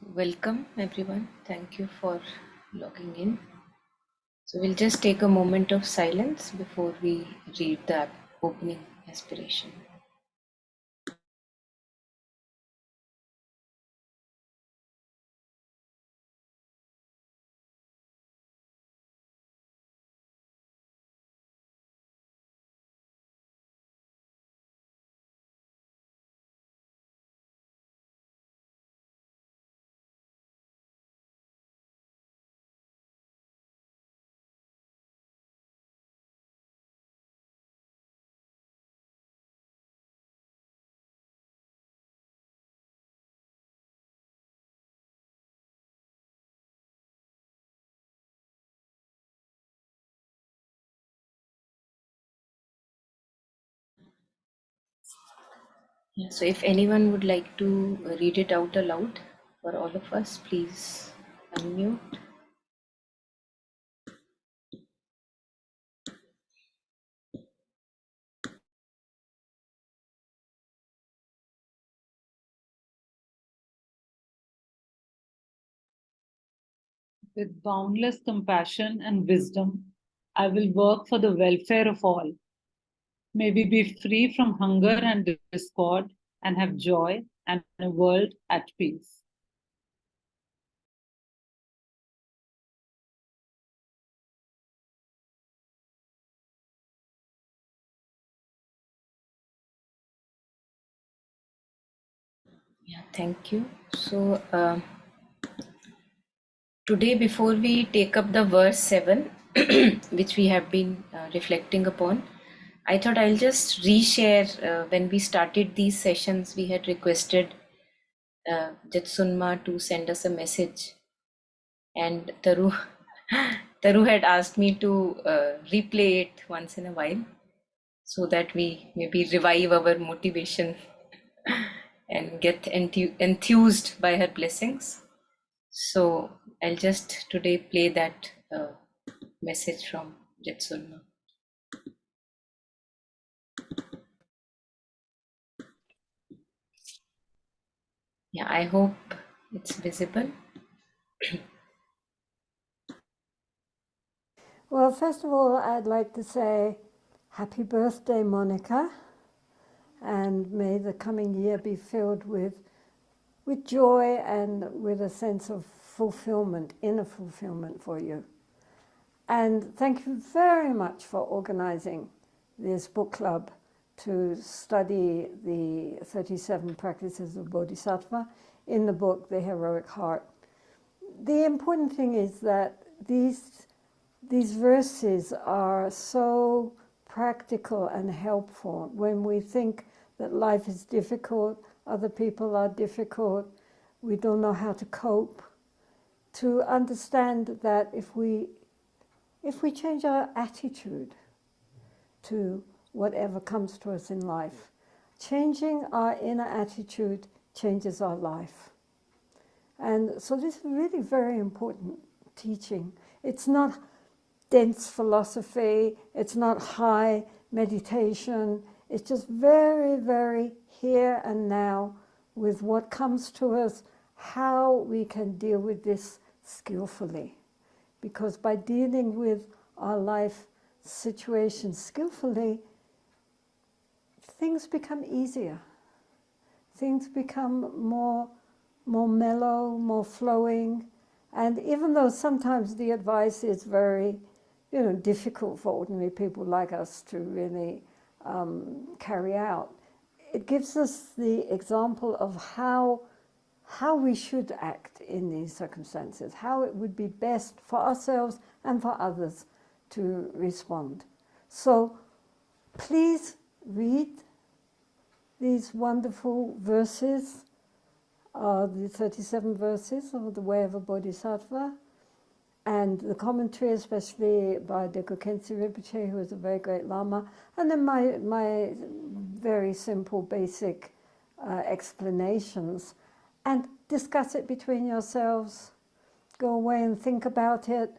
Welcome everyone. Thank you for logging in. So we'll just take a moment of silence before we read the opening aspiration. Yeah, so if anyone would like to read it out aloud for all of us, please unmute. With boundless compassion and wisdom, I will work for the welfare of all. May we be free from hunger and discord and have joy and a world at peace. Yeah, thank you. So today, before we take up the verse 7, which we have been reflecting upon, I thought I'll just reshare. When we started these sessions, we had requested Jetsunma to send us a message, and Taru had asked me to replay it once in a while so that we maybe revive our motivation and get enthused by her blessings. So I'll just today play that message from Jetsunma. Yeah, I hope it's visible. Well, first of all, I'd like to say happy birthday, Monica, and may the coming year be filled with joy and with a sense of fulfillment, inner fulfillment for you. And thank you very much for organizing this book club to study the 37 practices of Bodhisattva in the book, The Heroic Heart. The important thing is that these verses are so practical and helpful when we think that life is difficult, other people are difficult, we don't know how to cope. To understand that if we change our attitude to whatever comes to us in life, changing our inner attitude changes our life. And so this is really very important teaching. It's not dense philosophy, it's not high meditation, it's just very, very here and now with what comes to us, how we can deal with this skillfully. Because by dealing with our life situation skillfully, things become easier. Things become more mellow, more flowing. And even though sometimes the advice is very, difficult for ordinary people like us to really carry out, it gives us the example of how we should act in these circumstances, how it would be best for ourselves and for others to respond. So please read these wonderful verses, the 37 verses of the Way of a Bodhisattva, and the commentary, especially by Deku Khyentse Rinpoche, who is a very great Lama, and then my very simple, basic explanations, and discuss it between yourselves. Go away and think about it,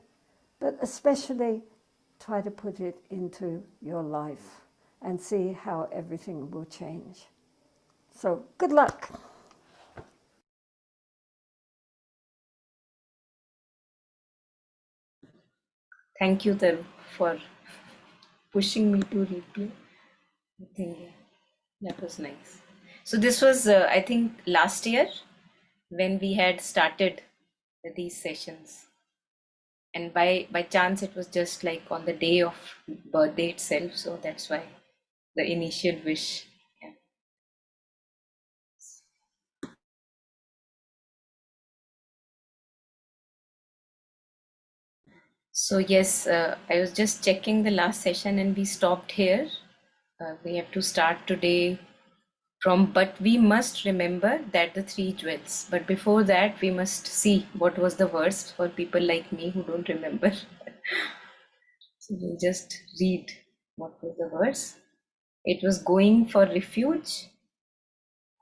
but especially try to put it into your life and see how everything will change. So good luck. Thank you, Taru, for pushing me to replay. I think that was nice. So this was, I think, last year when we had started these sessions, and by chance it was just like on the day of birthday itself. So that's why the initial wish. Yeah. So yes, I was just checking the last session and we stopped here. We have to start today from, but we must remember that the three jewels. But before that, we must see what was the verse for people like me who don't remember. So we'll just read what was the verse. It was going for refuge.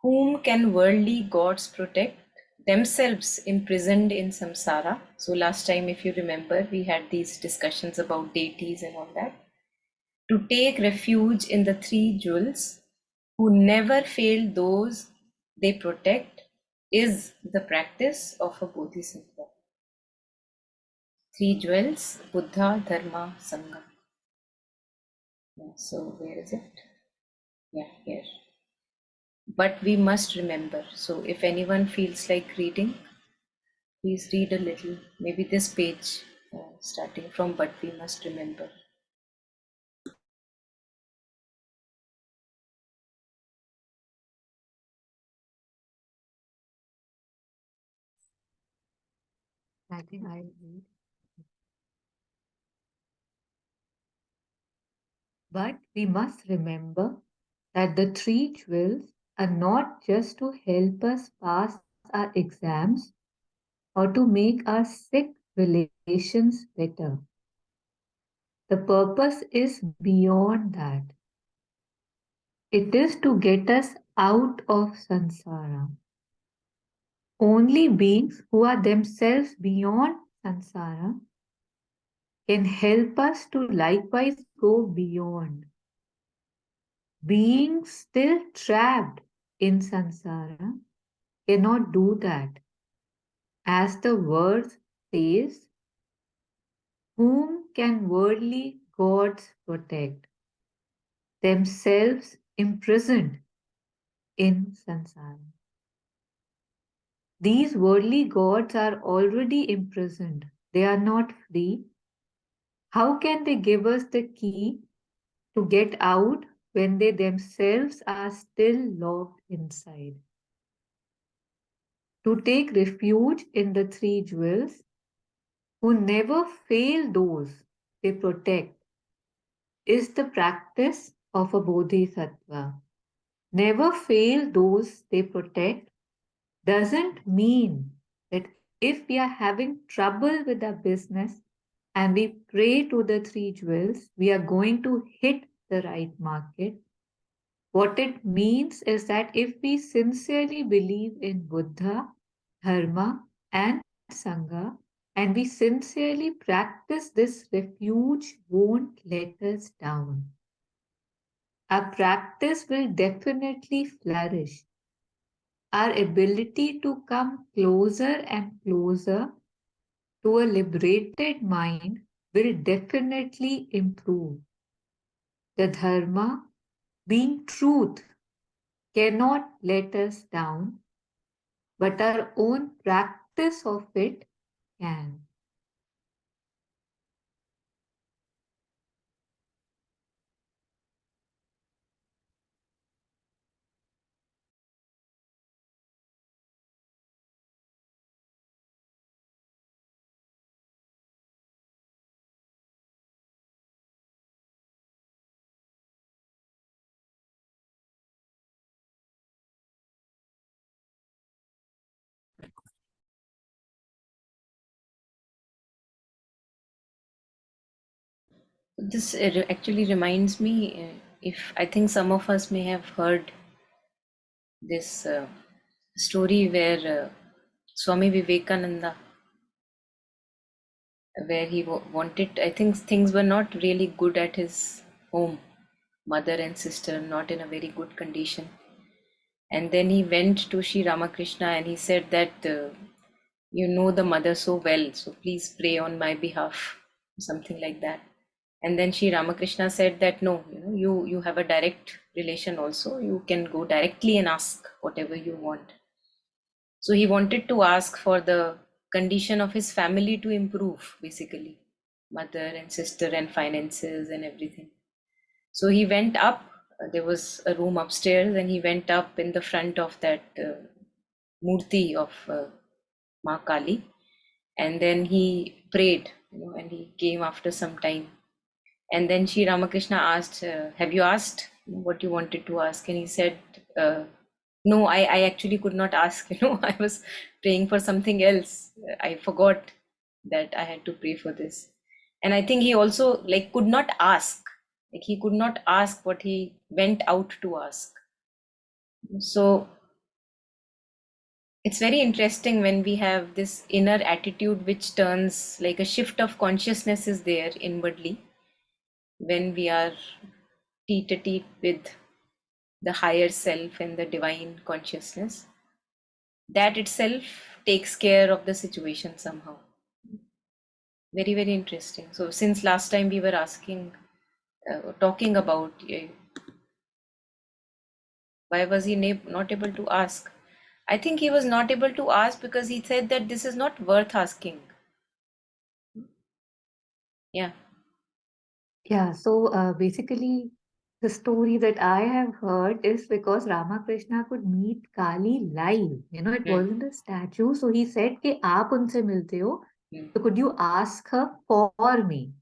Whom can worldly gods protect? Themselves imprisoned in samsara. So last time, if you remember, we had these discussions about deities and all that. To take refuge in the three jewels, who never fail those they protect, is the practice of a bodhisattva. Three jewels: Buddha, Dharma, Sangha. Yeah, so where is it? Yeah, here. But we must remember. So if anyone feels like reading, please read a little, maybe this page, starting from but we must remember. I think I read. But we must remember that the three jewels are not just to help us pass our exams or to make our sick relations better. The purpose is beyond that. It is to get us out of samsara. Only beings who are themselves beyond samsara can help us to likewise go beyond. Beings still trapped in samsara cannot do that. As the verse says, whom can worldly gods protect? Themselves imprisoned in samsara. These worldly gods are already imprisoned. They are not free. How can they give us the key to get out when they themselves are still locked inside? To take refuge in the three jewels, who never fail those they protect, is the practice of a bodhisattva. Never fail those they protect doesn't mean that if we are having trouble with our business and we pray to the three jewels, we are going to hit the right market. What it means is that if we sincerely believe in Buddha, Dharma, and Sangha, and we sincerely practice this, refuge won't let us down. Our practice will definitely flourish. Our ability to come closer and closer to a liberated mind will definitely improve. The Dharma, being truth, cannot let us down, but our own practice of it can. This actually reminds me, if I think some of us may have heard this story where Swami Vivekananda, where he wanted, I think things were not really good at his home, mother and sister not in a very good condition. And then he went to Sri Ramakrishna and he said that, you know the mother so well, so please pray on my behalf. something like that. And then Sri Ramakrishna said that no, you have a direct relation also. You can go directly and ask whatever you want. So he wanted to ask for the condition of his family to improve, basically, mother and sister and finances and everything. So he went up. There was a room upstairs, and he went up in the front of that murti of Ma Kali, and then he prayed, and he came after some time. And then Sri Ramakrishna asked, have you asked what you wanted to ask? And he said, no, I actually could not ask, I was praying for something else. I forgot that I had to pray for this. And I think he also could not ask, he could not ask what he went out to ask. So it's very interesting when we have this inner attitude which turns like a shift of consciousness is there inwardly when we are teet-a-teet with the higher self and the divine consciousness. That itself takes care of the situation somehow. Very, very interesting. So since last time we were talking about why was he not able to ask? I think he was not able to ask because he said that this is not worth asking. Yeah. Yeah, so basically, the story that I have heard is because Ramakrishna could meet Kali live. It Hmm. wasn't a statue. So he said, कि आप उनसे मिलते हो, Hmm. so could you ask her for me?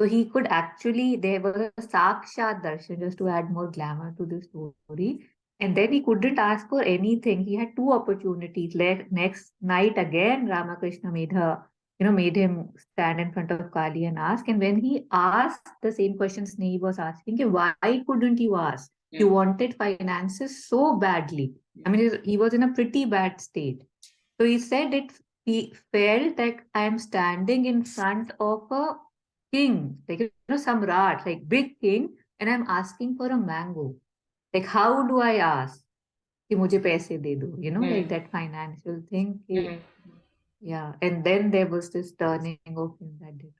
So he could actually, there was a Sakshat Darshan, just to add more glamour to the story. And then he couldn't ask for anything. He had two opportunities. Next night again, Ramakrishna made him stand in front of Kali and ask. And when he asked the same question Sneh was asking, कि why couldn't you ask? You wanted finances so badly. I mean, he was in a pretty bad state. So he said he felt like I am standing in front of a king, samrat, like big king, and I'm asking for a mango. Like, how do I ask? कि मुझे पैसे दे दो, like that financial thing. Yeah, and then there was this turning of him that day.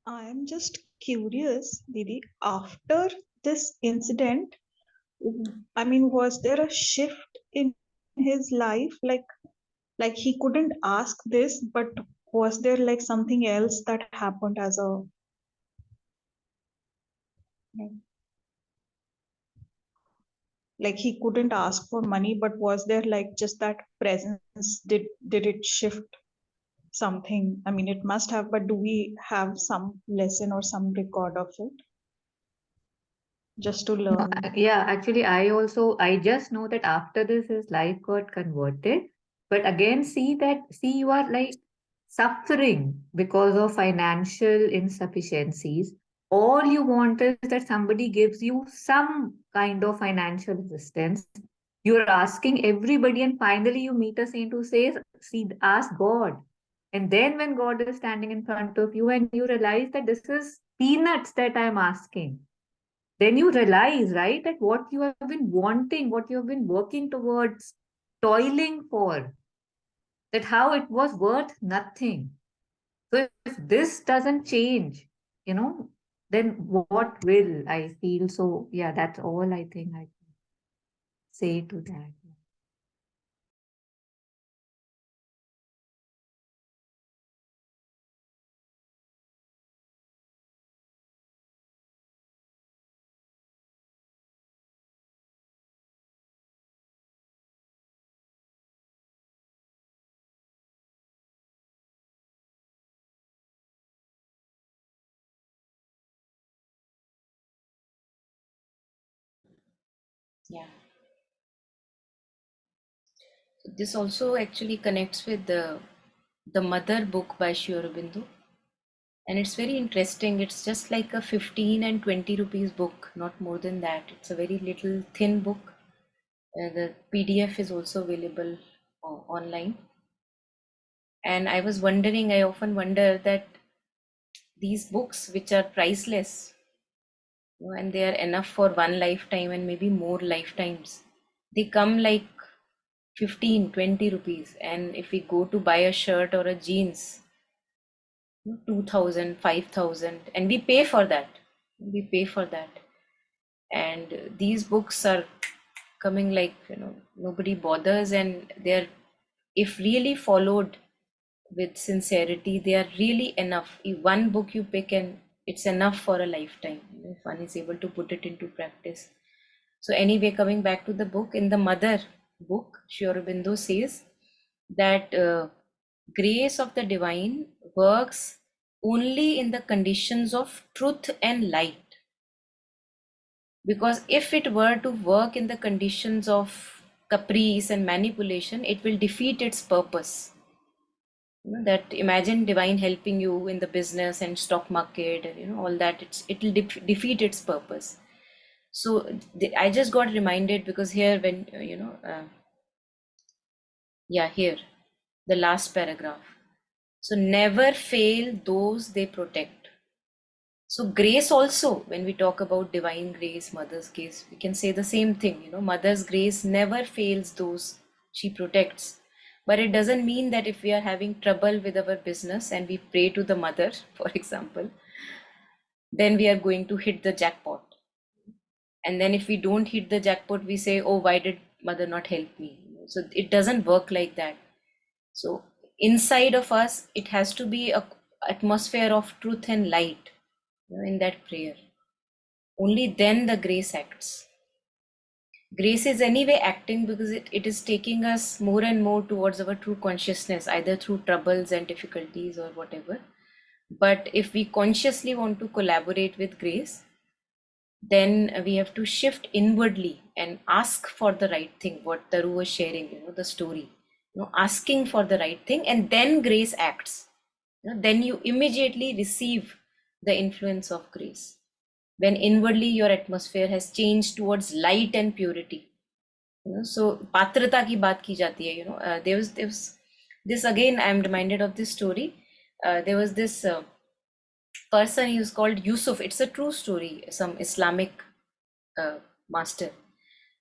I am just curious, Didi, after this incident, I mean, was there a shift in his life? Like he couldn't ask this, but was there like something else that happened as a like he couldn't ask for money, but was there like just that presence? Did it shift something? I mean, it must have, but do we have some lesson or some record of it just to No, learn? yeah, actually, I just know that after this, his life got converted. But again, see, you are like suffering because of financial insufficiencies. All you want is that somebody gives you some kind of financial assistance. You're asking everybody, and finally, you meet a saint who says, see, ask God. And then, when God is standing in front of you, and you realize that this is peanuts that I'm asking, then you realize, right, that what you have been wanting, what you have been working towards, toiling for, that how it was worth nothing. So if this doesn't change, then what will? I feel so. Yeah, that's all I think I can say to that. Yeah. This also actually connects with the Mother book by Sri Aurobindo. And it's very interesting. It's just like a 15 and 20 rupees book, not more than that. It's a very little thin book. The PDF is also available online. And I was wondering, I often wonder that these books which are priceless, and they are enough for one lifetime and maybe more lifetimes. They come like 15-20 rupees, and if we go to buy a shirt or a jeans, 2,000, 5,000, and we pay for that. We pay for that. And these books are coming like, nobody bothers, and they're, if really followed with sincerity, they are really enough. If one book you pick, and it's enough for a lifetime, if one is able to put it into practice. So anyway, coming back to the book, in the Mother book, Sri Aurobindo says that grace of the divine works only in the conditions of truth and light. Because if it were to work in the conditions of caprice and manipulation, it will defeat its purpose. That imagine divine helping you in the business and stock market and all that, it will defeat its purpose. So I just got reminded, because here when here the last paragraph, so never fail those they protect. So grace also, when we talk about divine grace, Mother's grace, we can say the same thing. Mother's grace never fails those she protects. But it doesn't mean that if we are having trouble with our business and we pray to the Mother, for example, then we are going to hit the jackpot. And then if we don't hit the jackpot, we say, oh, why did Mother not help me? So it doesn't work like that. So inside of us, it has to be an atmosphere of truth and light, in that prayer. Only then the grace acts. Grace is anyway acting, because it is taking us more and more towards our true consciousness, either through troubles and difficulties or whatever. But if we consciously want to collaborate with grace, then we have to shift inwardly and ask for the right thing. What Taru was sharing, the story, asking for the right thing, and then grace acts. Then you immediately receive the influence of grace. When inwardly your atmosphere has changed towards light and purity. So patrata ki baat ki jati hai. There was this, again I am reminded of this story. There was this person, he was called Yusuf. It's a true story, some Islamic master.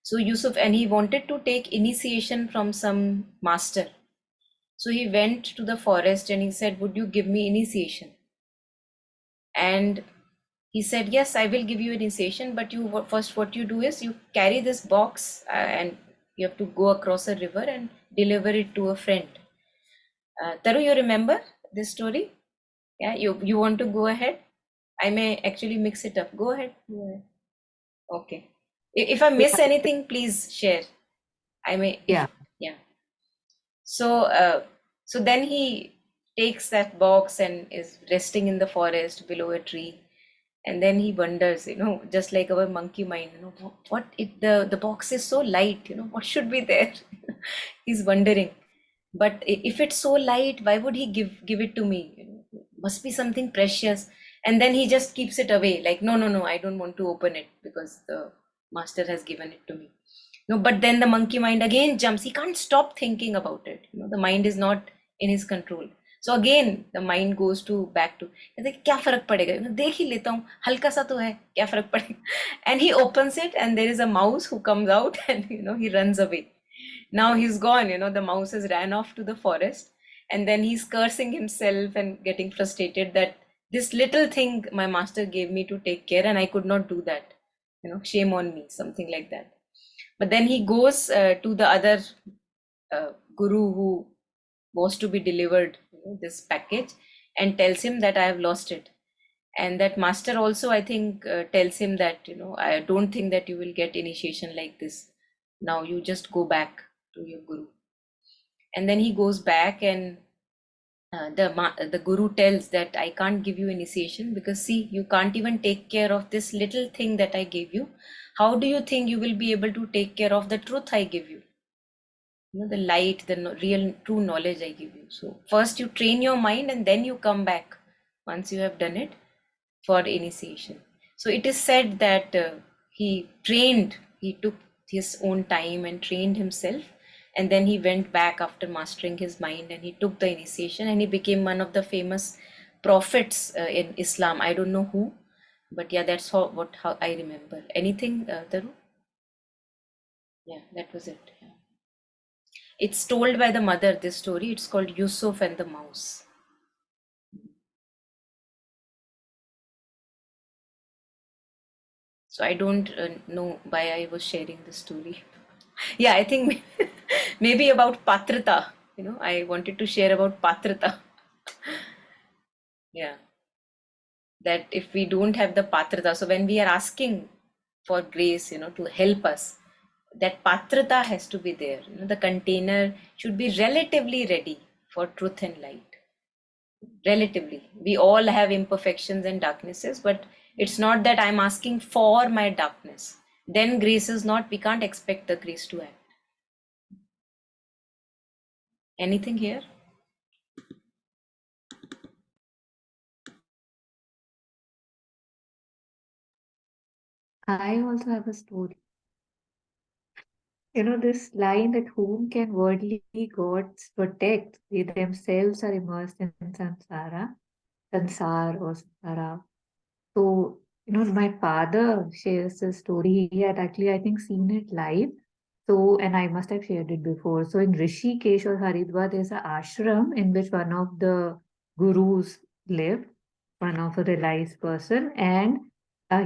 So Yusuf, and he wanted to take initiation from some master. So he went to the forest and he said, would you give me initiation? And he said, yes, I will give you initiation, but you first, what you do is you carry this box and you have to go across a river and deliver it to a friend. Taru, you remember this story? Yeah, you want to go ahead? I may actually mix it up. Go ahead. Okay. If I miss anything, please share. I may. Yeah. So then he takes that box and is resting in the forest below a tree. And then he wonders, just like our monkey mind, what if the box is so light, what should be there? He's wondering. But if it's so light, why would he give it to me? Must be something precious. And then he just keeps it away, like, no, I don't want to open it because the master has given it to me. No, but then the monkey mind again jumps. He can't stop thinking about it. The mind is not in his control. So again, the mind goes back to, क्या फर्क पड़ेगा? देख ही लेता हूँ, हल्का सा तो है, क्या फर्क पड़ेगा? And he opens it, and there is a mouse who comes out, and he runs away. Now he's gone. The mouse has ran off to the forest, and then he's cursing himself and getting frustrated that this little thing my master gave me to take care, and I could not do that. Shame on me, something like that. But then he goes to the other guru who was to be delivered this package, and tells him that I have lost it. And that master also, I think, tells him that, I don't think that you will get initiation like this. Now you just go back to your guru. And then he goes back, and the guru tells that I can't give you initiation because, see, you can't even take care of this little thing that I gave you. How do you think you will be able to take care of the truth I give you? The light, the real true knowledge I give you. So first you train your mind, and then you come back once you have done it for initiation. So it is said that he took his own time and trained himself, and then he went back after mastering his mind, and he took the initiation, and he became one of the famous prophets in Islam. I don't know who, but yeah, that's how I remember. Anything, Taru? Yeah, that was it. Yeah. It's told by the mother, this story. It's called Yusuf and the Mouse. So I don't know why I was sharing this story. Yeah, I think maybe about Patrata. I wanted to share about Patrata. Yeah, that if we don't have the Patrata, so when we are asking for grace, to help us, that Patrata has to be there. The container should be relatively ready for truth and light. Relatively. We all have imperfections and darknesses, but it's not that I'm asking for my darkness. Then grace is not, we can't expect the grace to act. Anything here? I also have a story. This line that whom can worldly gods protect? They themselves are immersed in sansar or samsara. So, my father shares this story. He had actually, I think, seen it live. So, and I must have shared it before. So, in Rishikesh or Haridwar, there's an ashram in which one of the gurus lived, one of a realized person, and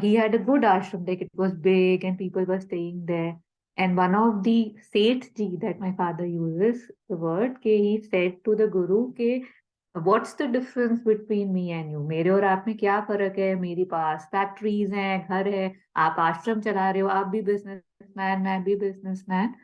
he had a good ashram. Like it was big, and people were staying there. And one of the Sethji that my father uses the word, he said to the guru, what's the difference between me and you मेरे और आप में क्या फर्क है मेरे पास factories हैं घर है आप आश्रम चला रहे हो आप भी बिजनेसमैन मैं भी बिजनेसमैन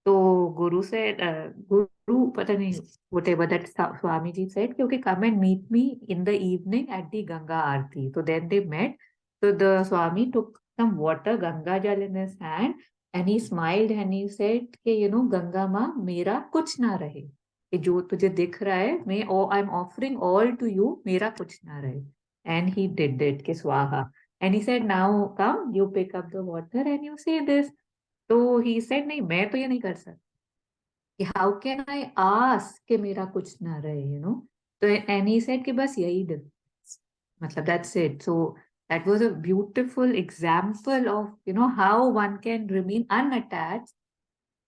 तो गुरु से गुरु पता नहीं whatever that Swami ji said क्योंकि come and meet me in the evening at the Ganga Aarti so then they met so the Swami took some water Ganga jal in his hand and he smiled and he said कि गंगा माँ मेरा कुछ ना रहे कि जो तुझे दिख रहा है मैं I am offering all to you मेरा कुछ ना रहे एंड ही डिड इट के स्वाहा and he said now come you pick up the water and you say this तो ही सेड नहीं मैं तो ये नहीं कर सकता कि हाउ कैन आई आस्क कि मेरा कुछ ना रहे तो एंड ही सेड कि बस यही डिफरेंस मतलब that's it so that was a beautiful example of how one can remain unattached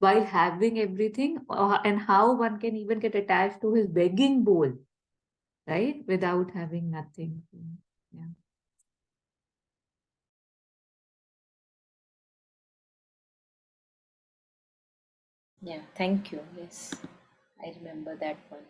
while having everything and how one can even get attached to his begging bowl right without having nothing yeah Yeah, thank you. Yes, I remember that one.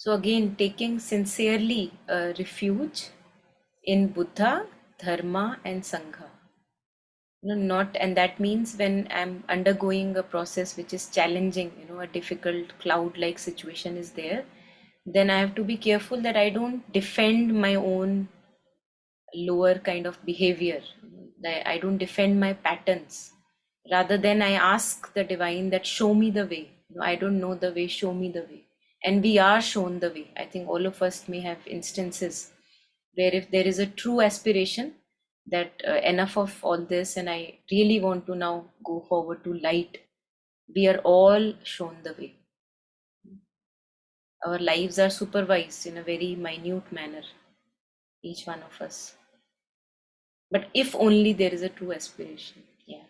So again, taking sincerely a refuge in Buddha, Dharma, and Sangha. Not, and that means when I'm undergoing a process which is challenging, a difficult cloud-like situation is there, then I have to be careful that I don't defend my own lower kind of behavior. That I don't defend my patterns. Rather than I ask the divine that show me the way. I don't know the way, show me the way. And we are shown the way. I think all of us may have instances where if there is a true aspiration that enough of all this and I really want to now go forward to light, we are all shown the way. Our lives are supervised in a very minute manner, each one of us. But if only there is a true aspiration. Yeah.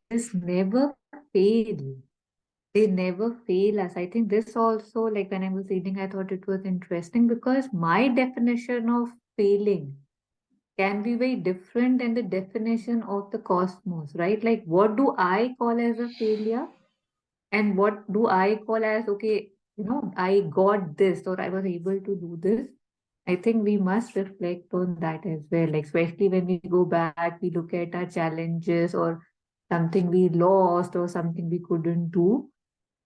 his never fail they never fail us I think this also like when I was reading I thought it was interesting because my definition of failing can be very different than the definition of the cosmos right like what do I call as a failure and what do I call as okay I got this or I was able to do this I think we must reflect on that as well like especially when we go back we look at our challenges or something we lost or something we couldn't do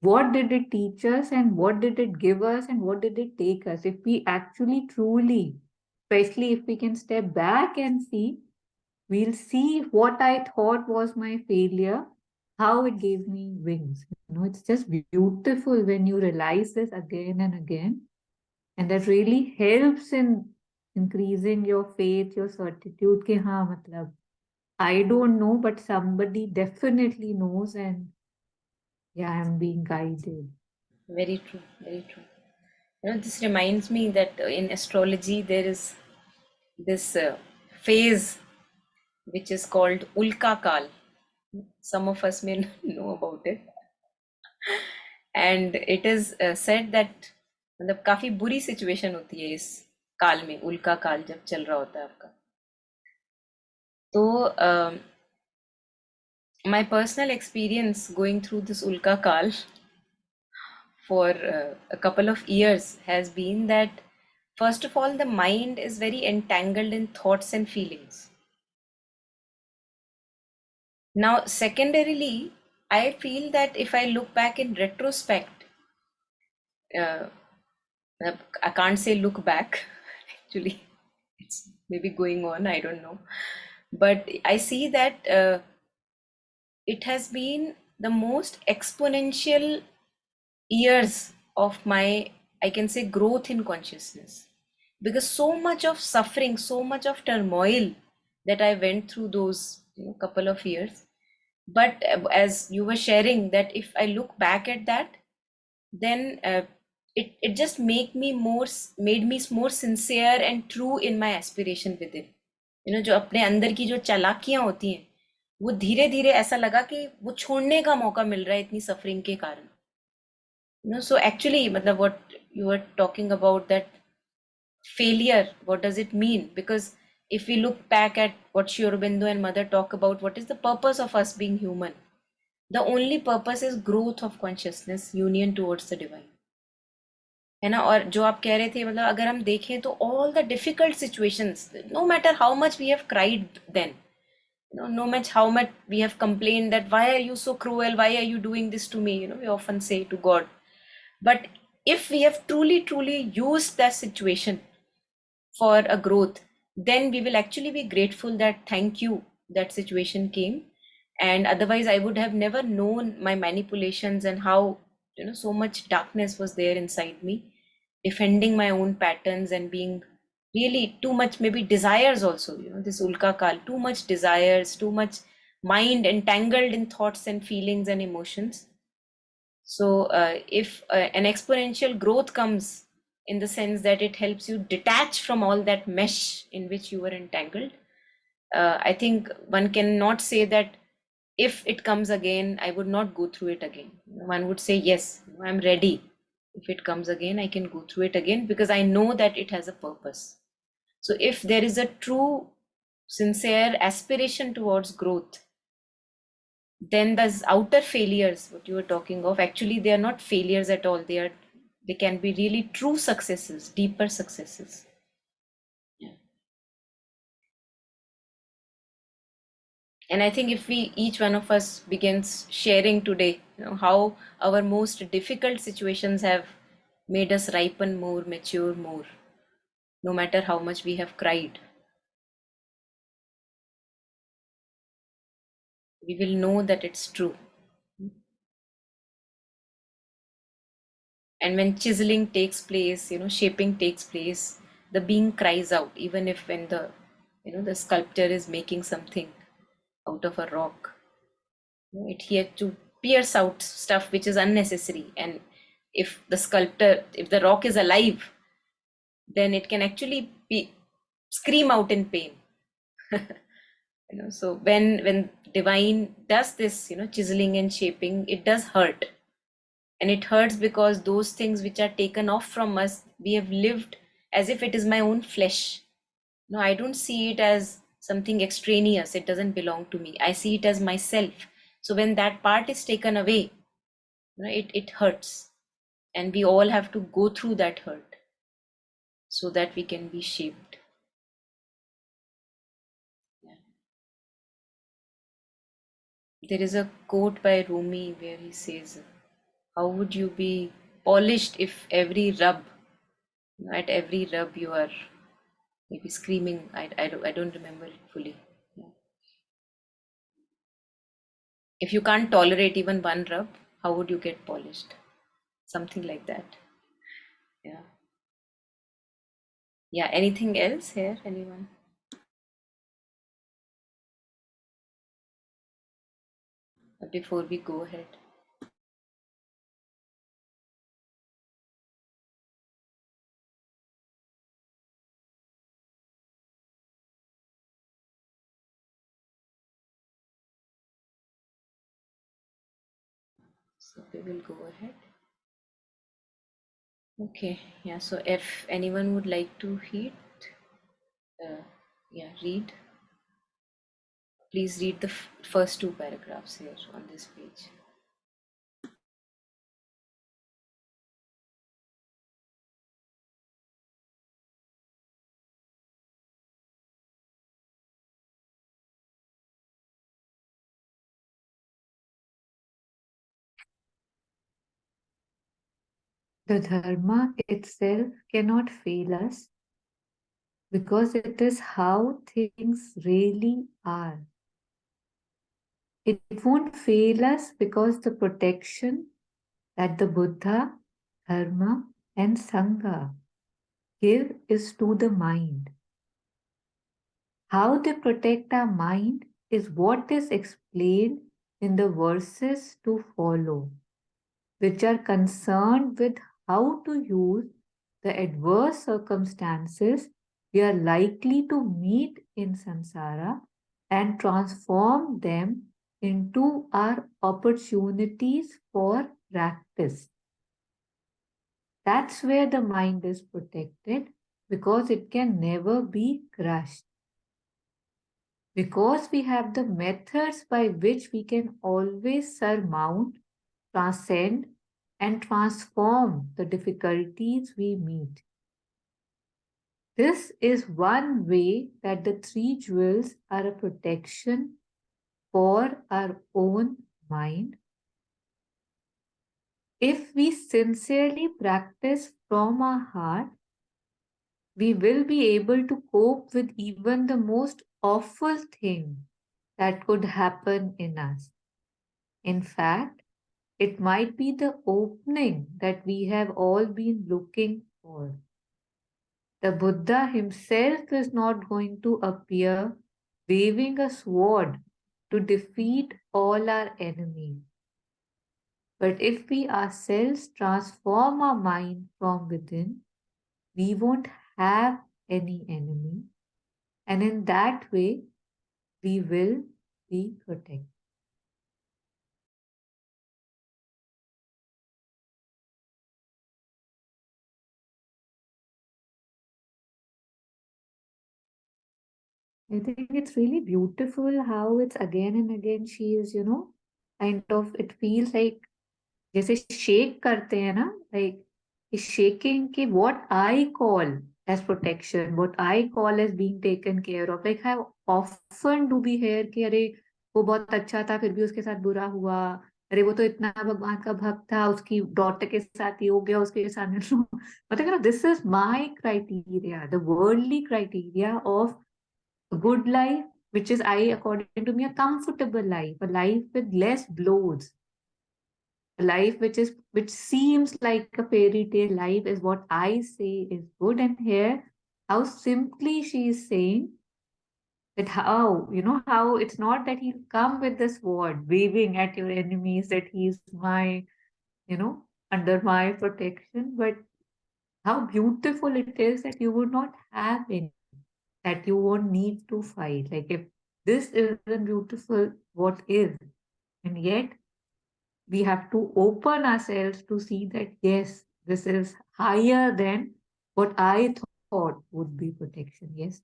what did it teach us and what did it give us and what did it take us if we actually truly especially if we can step back and see we'll see what I thought was my failure, how it gave me wings. It's just beautiful when you realize this again and again. And that really helps in increasing your faith, your certitude. Ki, हाँ, matlab, I don't know, but somebody definitely knows, and yeah, I'm being guided. Very true, very true. This reminds me that in astrology there is this phase which is called Ulka Kal. Some of us may know about it. And it is said that मतलब काफी बुरी situation होती है इस काल में, उल्का काल जब चल रहा होता है आपका. तो my personal experience going through this ulka kal for a couple of years has been that, first of all, the mind is very entangled in thoughts and feelings. Now, secondarily, I feel that if I look back in retrospect, uh, I can't say look back, actually, it's maybe going on, I don't know. But I see that it has been the most exponential years of my, I can say, growth in consciousness, because so much of suffering, so much of turmoil that I went through those couple of years. But as you were sharing, that if I look back at that, then it just made me more sincere and true in my aspiration within. जो अपने अंदर की जो चालाकियां होती हैं, वो धीरे धीरे ऐसा लगा कि वो छोड़ने का मौका मिल रहा है इतनी सफरिंग के कारण. So actually, matlab, what you were talking about, that failure, what does it mean? Because if we look back at what Sri Aurobindo and Mother talk about, what is the purpose of us being human? The only purpose is growth of consciousness, union towards the divine. है ना. और जो आप कह रहे थे, मतलब अगर हम देखें तो all the difficult situations, no matter how much we have cried then, no matter how much we have complained that why are you so cruel, why are you doing this to me, we often say to God. But if we have truly used that situation for a growth, then we will actually be grateful that thank you, that situation came. And otherwise I would have never known my manipulations and how so much darkness was there inside me, defending my own patterns and being really too much, maybe desires also, this ulka kal, too much desires, too much mind entangled in thoughts and feelings and emotions. So if an exponential growth comes in the sense that it helps you detach from all that mesh in which you were entangled, I think one cannot say that if it comes again, I would not go through it again. One would say, yes, I'm ready. If it comes again, I can go through it again because I know that it has a purpose. So if there is a true, sincere aspiration towards growth, then those outer failures, what you were talking of, actually they are not failures at all. They can be really true successes, deeper successes. Yeah. And I think if each one of us begins sharing today, how our most difficult situations have made us ripen more, mature more, no matter how much we have cried, we will know that it's true. And when chiseling takes place, shaping takes place, the being cries out, even if when the sculptor is making something out of a rock, he had to pierce out stuff which is unnecessary. And if the rock is alive, then it can actually scream out in pain. So when divine does this, chiseling and shaping, it does hurt. And it hurts because those things which are taken off from us, we have lived as if it is my own flesh. No, I don't see it as something extraneous. It doesn't belong to me. I see it as myself. So when that part is taken away, it hurts. And we all have to go through that hurt so that we can be shaped. Yeah. There is a quote by Rumi where he says, how would you be polished if at every rub you are maybe screaming? I don't remember it fully. Yeah. If you can't tolerate even one rub, how would you get polished? Something like that. Yeah. Yeah. Anything else here? Anyone? Before we go ahead. So we will go ahead. Okay. Yeah. So if anyone would like to read, please read the first two paragraphs here on this page. The Dharma itself cannot fail us because it is how things really are. It won't fail us because the protection that the Buddha, Dharma, and Sangha give is to the mind. How they protect our mind is what is explained in the verses to follow, which are concerned with how to use the adverse circumstances we are likely to meet in samsara and transform them into our opportunities for practice. That's where the mind is protected because it can never be crushed. Because we have the methods by which we can always surmount, transcend, and transform the difficulties we meet. This is one way that the three jewels are a protection for our own mind. If we sincerely practice from our heart, we will be able to cope with even the most awful thing that could happen in us. In fact, it might be the opening that we have all been looking for. The Buddha himself is not going to appear waving a sword to defeat all our enemies. But if we ourselves transform our mind from within, we won't have any enemy. And in that way, we will be protected. I think it's really beautiful how it's again and again she is, kind of, it feels like जैसे shake करते हैं ना, like is shaking कि what I call as protection, what I call as being taken care of. Like how often do we hear कि अरे वो बहुत अच्छा था फिर भी उसके साथ बुरा हुआ, अरे वो तो इतना भगवान का भक्त था उसकी डॉटर के साथ ये हो गया उसके साथ मतलब this is my criteria, the worldly criteria of a good life, which is according to me, a comfortable life, a life with less blows, a life which seems like a fairy tale life is what I say is good. And here, how simply she is saying that how it's not that he'll come with the sword waving at your enemies that he's my, under my protection, but how beautiful it is that you would not have any, that you won't need to fight. Like if this isn't beautiful, what is? And yet we have to open ourselves to see that yes, this is higher than what I thought would be protection. Yes.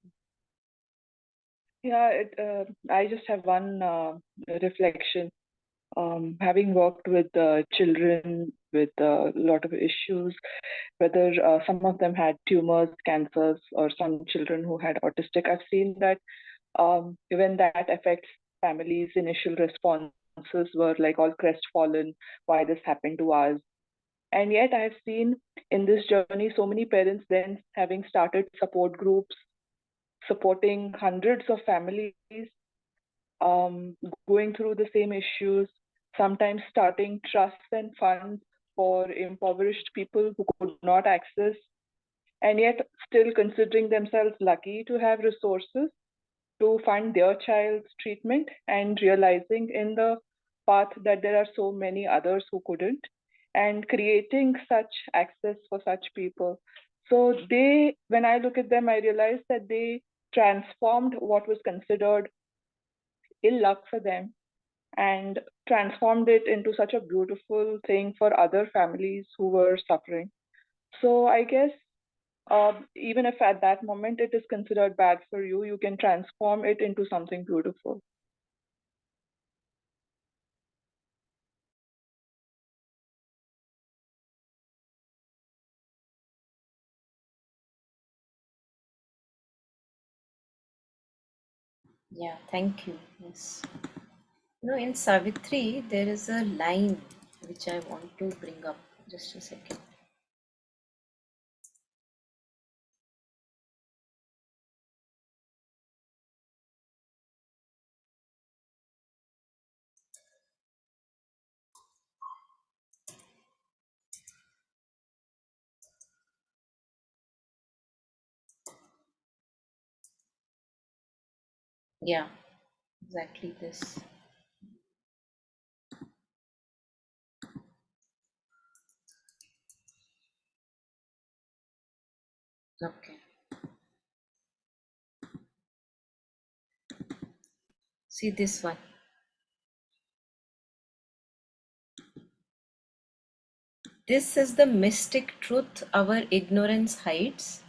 Yeah, I just have one reflection. Having worked with children with a lot of issues, whether some of them had tumors, cancers, or some children who had autistic, I've seen that even that affects families' initial responses were like all crestfallen, why this happened to us. And yet I've seen in this journey so many parents then having started support groups, supporting hundreds of families going through the same issues, sometimes starting trusts and funds for impoverished people who could not access, and yet still considering themselves lucky to have resources to fund their child's treatment, and realizing in the path that there are so many others who couldn't, and creating such access for such people. So they, when I look at them, I realize that they transformed what was considered ill luck for them and transformed it into such a beautiful thing for other families who were suffering. So I guess even if at that moment it is considered bad for you, you can transform it into something beautiful. Yeah, thank you. Yes. In Savitri, there is a line which I want to bring up. Just a second. Yeah, exactly this. Okay. See this one. This is the mystic truth our ignorance hides.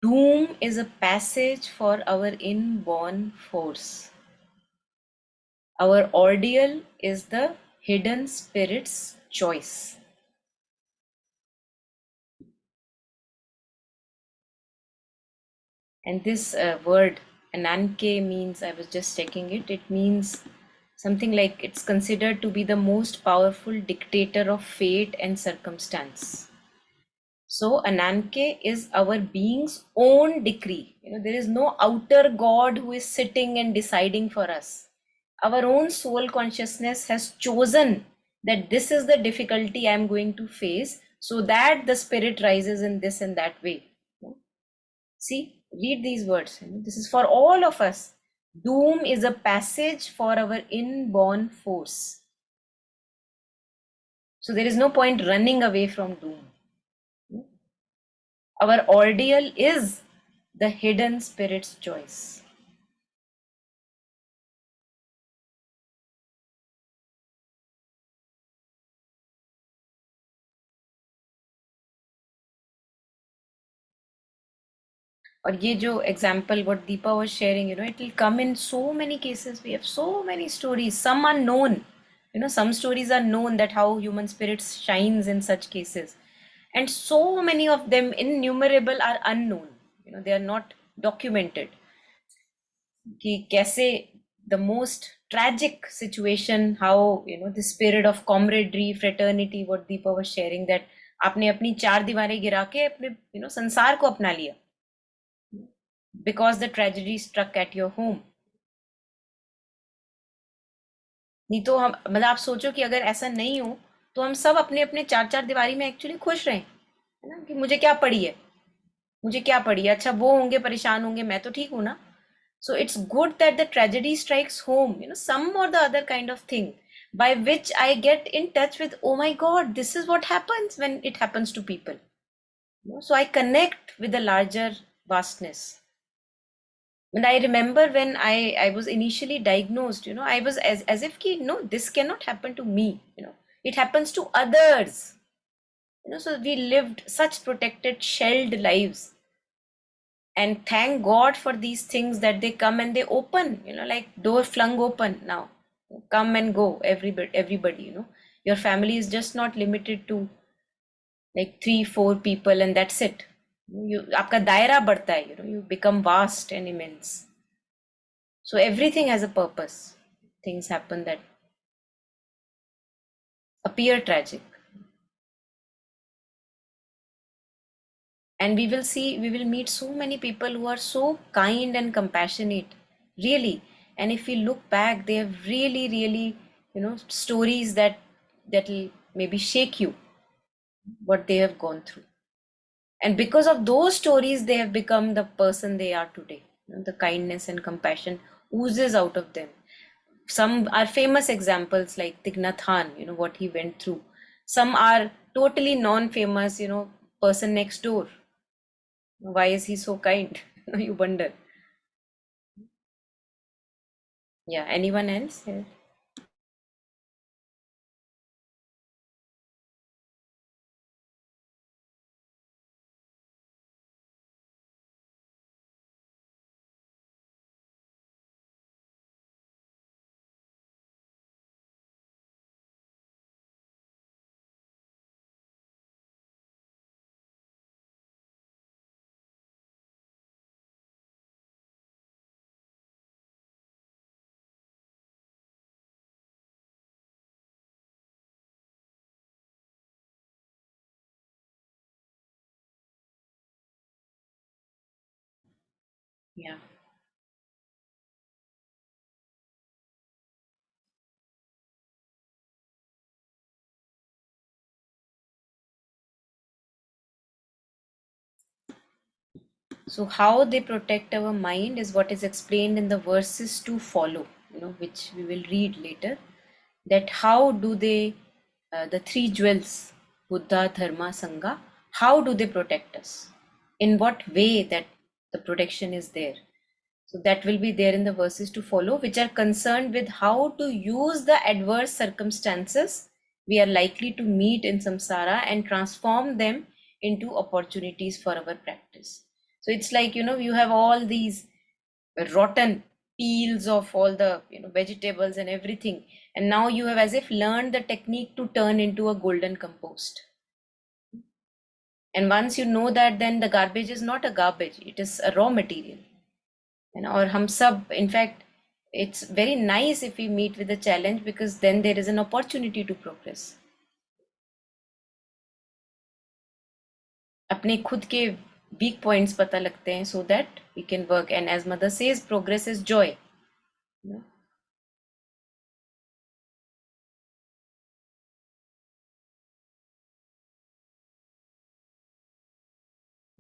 Doom is a passage for our inborn force. Our ordeal is the hidden spirit's choice. And this word, ananke, means, I was just checking it, it means something like it's considered to be the most powerful dictator of fate and circumstance. So Ananke is our being's own decree. There is no outer God who is sitting and deciding for us. Our own soul consciousness has chosen that this is the difficulty I am going to face, so that the spirit rises in this and that way. See, read these words. This is for all of us. Doom is a passage for our inborn force. So there is no point running away from doom. Our ordeal is the hidden spirit's choice. और ये जो example what Deepa was sharing, it will come in so many cases. We have so many stories. Some are known. Some stories are known that how human spirits shines in such cases. And so many of them, innumerable, are unknown. They are not documented. कि कैसे the most tragic situation, how the spirit of camaraderie, fraternity, what Deepa was sharing, that आपने अपनी चार दीवारें गिरा के अपने संसार को अपना लिया because the tragedy struck at your home. नहीं तो हम, मतलब आप सोचो कि अगर ऐसा नहीं हो तो हम सब अपने अपने चार चार दीवारी में एक्चुअली खुश रहें, है ना, कि मुझे क्या पड़ी है, मुझे क्या पड़ी है, अच्छा वो होंगे परेशान होंगे, मैं तो ठीक हूं ना. So it's good that the tragedy strikes home, some or the other kind of thing by which I get in touch with, oh my God, this is what happens when it happens to people. So I connect with the larger vastness. And I remember when I was initially diagnosed, I was as if ki, no, this cannot happen to me, it happens to others. So we lived such protected, shelled lives. And thank God for these things that they come and they open, like door flung open now. Come and go, everybody. Your family is just not limited to like 3-4 people and that's it. आपका दायरा बढ़ता है, you become vast and immense. So everything has a purpose. Things happen that appear tragic. And we will meet so many people who are so kind and compassionate, really. And if we look back, they have really, really, stories that'll maybe shake you, what they have gone through. And because of those stories, they have become the person they are today. The kindness and compassion oozes out of them. Some are famous examples like Thich Nhat Hanh, what he went through. Some are totally non-famous, person next door. Why is he so kind? You wonder. Yeah, anyone else here? Yeah. So how they protect our mind is what is explained in the verses to follow, which we will read later. That how do they, the three jewels, Buddha, Dharma, Sangha, how do they protect us? In what way that the protection is there? So that will be there in the verses to follow, which are concerned with how to use the adverse circumstances we are likely to meet in samsara and transform them into opportunities for our practice. So it's like, you have all these rotten peels of all the vegetables and everything, and now you have as if learned the technique to turn into a golden compost. And once you know that, then the garbage is not a garbage, it is a raw material. Or hum sab, in fact, it's very nice if we meet with a challenge, because then there is an opportunity to progress. अपने खुद के weak points पता लगते हैं, so that we can work. And as mother says, progress is joy.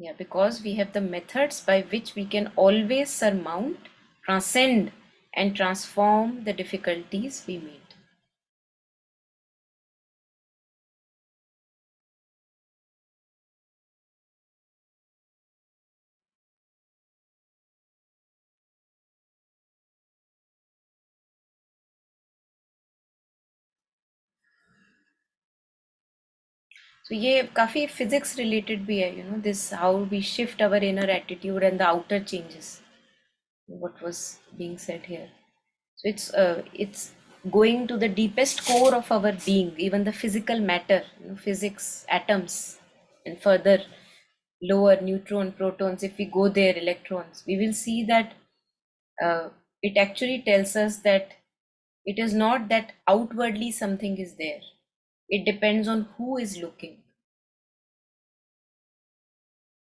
Yeah, because we have the methods by which we can always surmount, transcend, and transform the difficulties we meet. So ये काफी physics related भी है, this how we shift our inner attitude and the outer changes. What was being said here. So it's going to the deepest core of our being, even the physical matter, physics, atoms, and further lower neutron, protons. If we go there, electrons, we will see that it actually tells us that it is not that outwardly something is there. It depends on who is looking,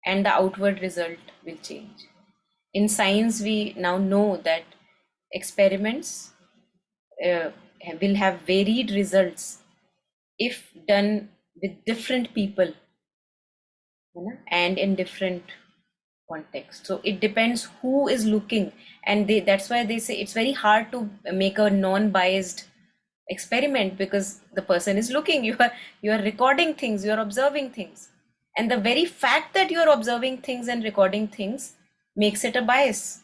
and the outward result will change. In science, we now know that experiments uh, will have varied results if done with different people, and in different contexts. So it depends who is looking, and that's why they say it's very hard to make a non-biased experiment, because the person is looking. You are recording things, you are observing things, and the very fact that you are observing things and recording things makes it a bias,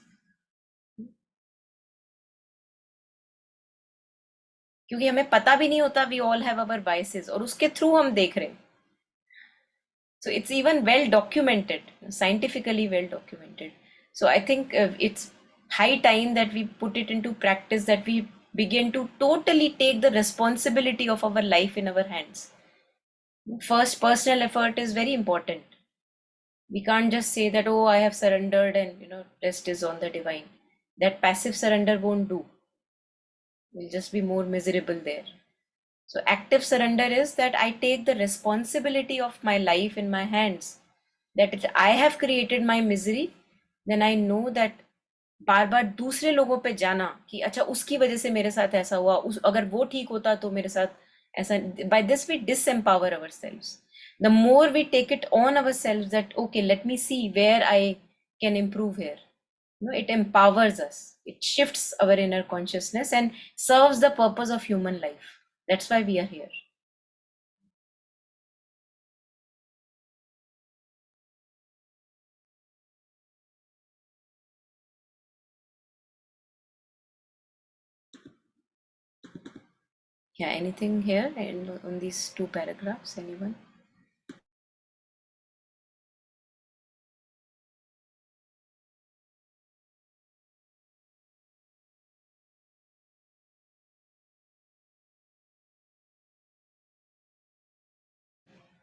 क्योंकि हमें पता भी नहीं होता we all have our biases, और उसके through हम देख रहे हैं. So it's even well documented, scientifically well documented. So I think it's high time that we put it into practice, that we begin to totally take the responsibility of our life in our hands. First, personal effort is very important. We can't just say that, oh, I have surrendered and rest is on the divine. That passive surrender won't do. We'll just be more miserable there. So active surrender is that I take the responsibility of my life in my hands. That if I have created my misery, then I know that बार बार दूसरे लोगों पे जाना कि अच्छा उसकी वजह से मेरे साथ ऐसा हुआ, उस अगर वो ठीक होता तो मेरे साथ ऐसा, by this we disempower ourselves. The more we take it on ourselves that okay, let me see where I can improve here, you know, it empowers us, it shifts our inner consciousness and serves the purpose of human life. That's why we are here. Yeah, anything here on these two paragraphs, anyone?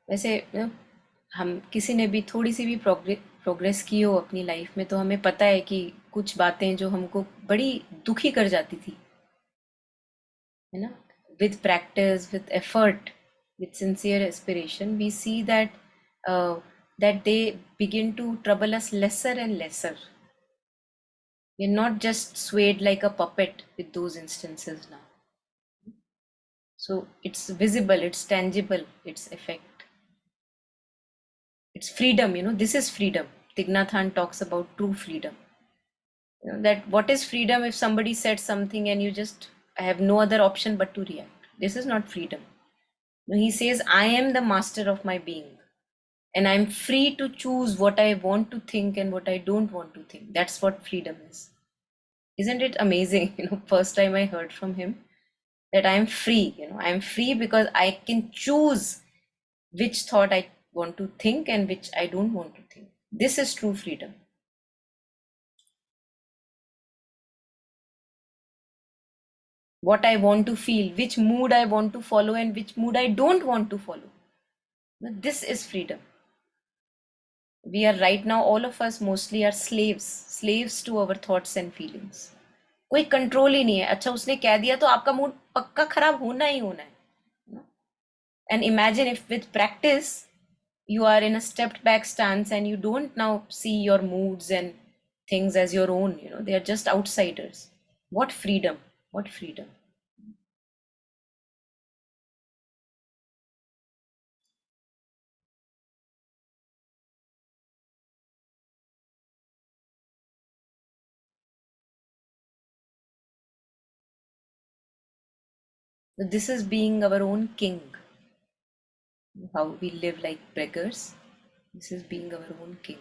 वैसे हम किसी ने भी थोड़ी सी भी progress की हो अपनी लाइफ में तो हमें पता है कि कुछ बातें जो हमको बड़ी दुखी कर जाती थी, है ना, with practice, with effort, with sincere aspiration, we see that that they begin to trouble us lesser and lesser. We're not just swayed like a puppet with those instances now. So it's visible, it's tangible, it's effect. It's freedom, you know, this is freedom. Thich Nhat Hanh talks about true freedom. You know, that what is freedom if somebody said something and you just have no other option but to react. This is not freedom. No, he says, I am the master of my being and I'm free to choose what I want to think and what I don't want to think. That's what freedom is. Isn't it amazing? You know, first time I heard from him that I'm free, you know, I'm free because I can choose which thought I want to think and which I don't want to think. This is true freedom. What I want to feel, which mood I want to follow, and which mood I don't want to follow. This is freedom. We are right now, all of us mostly are slaves to our thoughts and feelings. कोई control ही नहीं है. अच्छा उसने कह दिया तो आपका mood पक्का खराब होना ही होना है. And imagine if with practice you are in a stepped back stance and you don't now see your moods and things as your own, you know, they are just outsiders. What freedom, what freedom. This is being our own king. How we live like beggars. This is being our own king.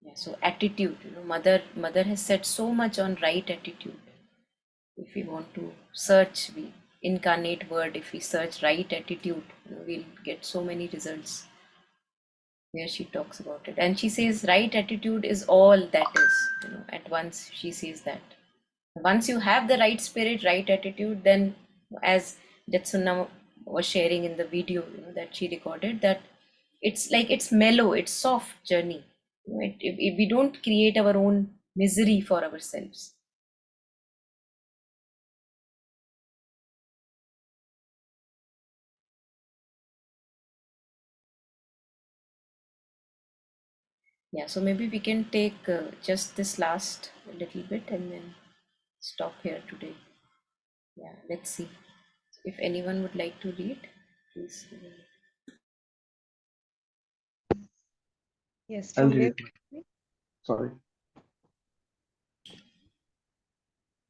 Yeah, so attitude, you know, mother has said so much on right attitude. If we want to search, we incarnate word, if we search right attitude, you know, we'll get so many results where she talks about it. And she says right attitude is all that is, you know, at once she says that. Once you have the right spirit, right attitude, then as Jetsunma was sharing in the video, you know, that she recorded, that it's like it's mellow, it's soft journey. You know, if we don't create our own misery for ourselves. Yeah, so maybe we can take just this last little bit and then stop here today. Yeah, let's see. If anyone would like to read, please. Yes, I'll from where? read. Sorry.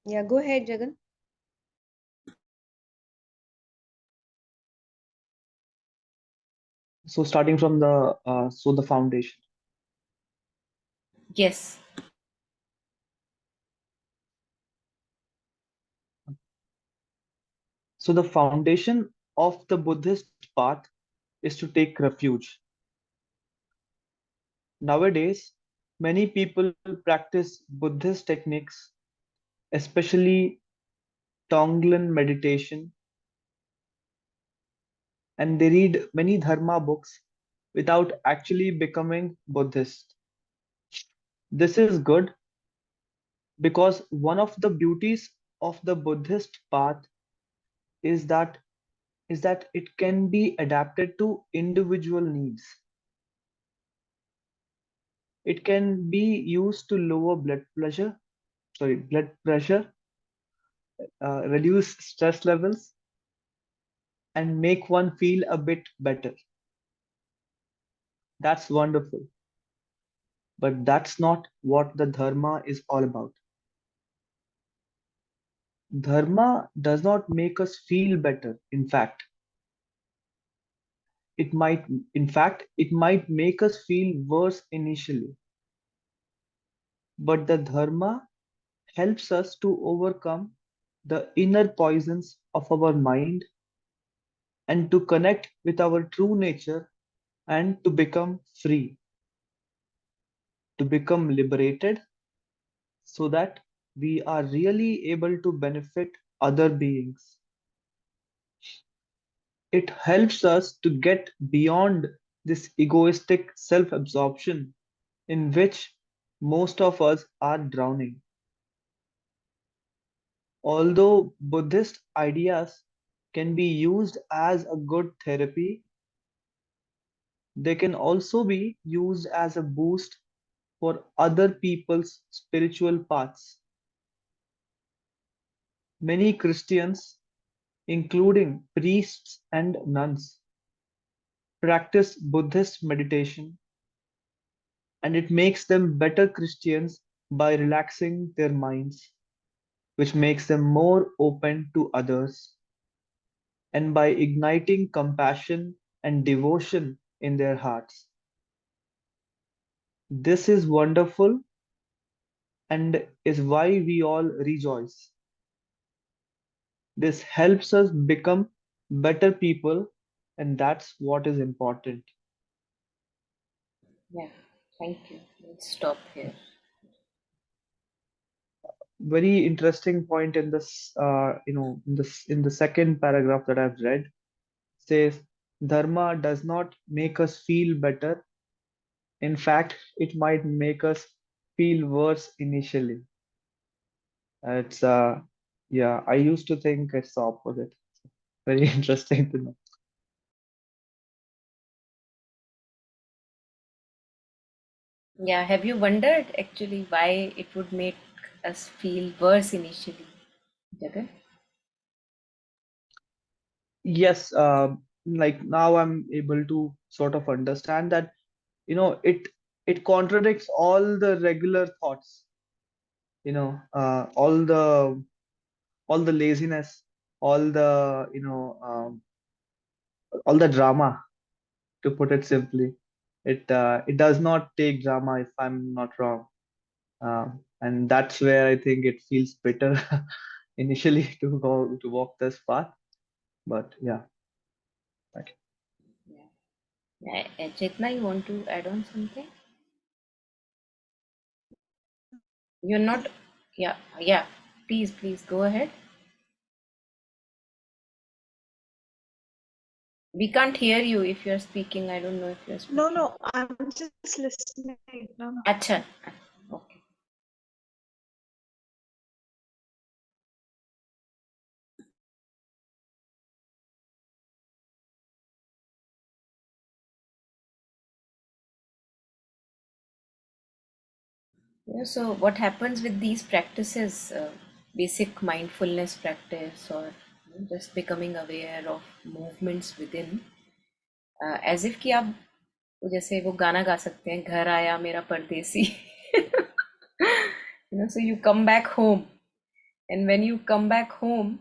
Yeah, go ahead, Jagan. So starting from the foundation. Yes. So the foundation of the Buddhist path is to take refuge. Nowadays, many people practice Buddhist techniques, especially Tonglen meditation, and they read many dharma books without actually becoming Buddhist. This is good, because one of the beauties of the Buddhist path is that it can be adapted to individual needs. It can be used to lower blood pressure, reduce stress levels, and make one feel a bit better. That's wonderful. But that's not what the Dharma is all about. Dharma does not make us feel better. It might, in fact, it might make us feel worse initially. But the Dharma helps us to overcome the inner poisons of our mind and to connect with our true nature and to become free, to become liberated, so that we are really able to benefit other beings. It helps us to get beyond this egoistic self absorption in which most of us are drowning. Although Buddhist ideas can be used as a good therapy, they can also be used as a boost for other people's spiritual paths. Many Christians, including priests and nuns, practice Buddhist meditation, and it makes them better Christians by relaxing their minds, which makes them more open to others, and by igniting compassion and devotion in their hearts. This is wonderful and is why we all rejoice. This helps us become better people, and that's what is important. Yeah, thank you. Let's stop here. Very interesting point in this, in the second paragraph that I've read, says Dharma does not make us feel better. In fact, it might make us feel worse initially. It's yeah, I used to think it's the opposite. Very interesting to know. Yeah, have you wondered actually why it would make us feel worse initially, Jagan? Yes, like now I'm able to sort of understand that, it contradicts all the regular thoughts, all the laziness, all the, all the drama, to put it simply. It does not take drama, if I'm not wrong. And that's where I think it feels better initially to go to walk this path. But yeah, okay. Yeah. Chetna, you want to add on something? You're not, yeah, yeah. Please go ahead. We can't hear you if you're speaking. I don't know if you're speaking. No, I'm just listening. No. Acha. Okay. Yeah, so what happens with these practices, basic mindfulness practice, or just becoming aware of movements within, as if कि आप जैसे वो गाना गा सकते हैं, घर आया मेरा परदेसी. So you come back home, and when you come back home,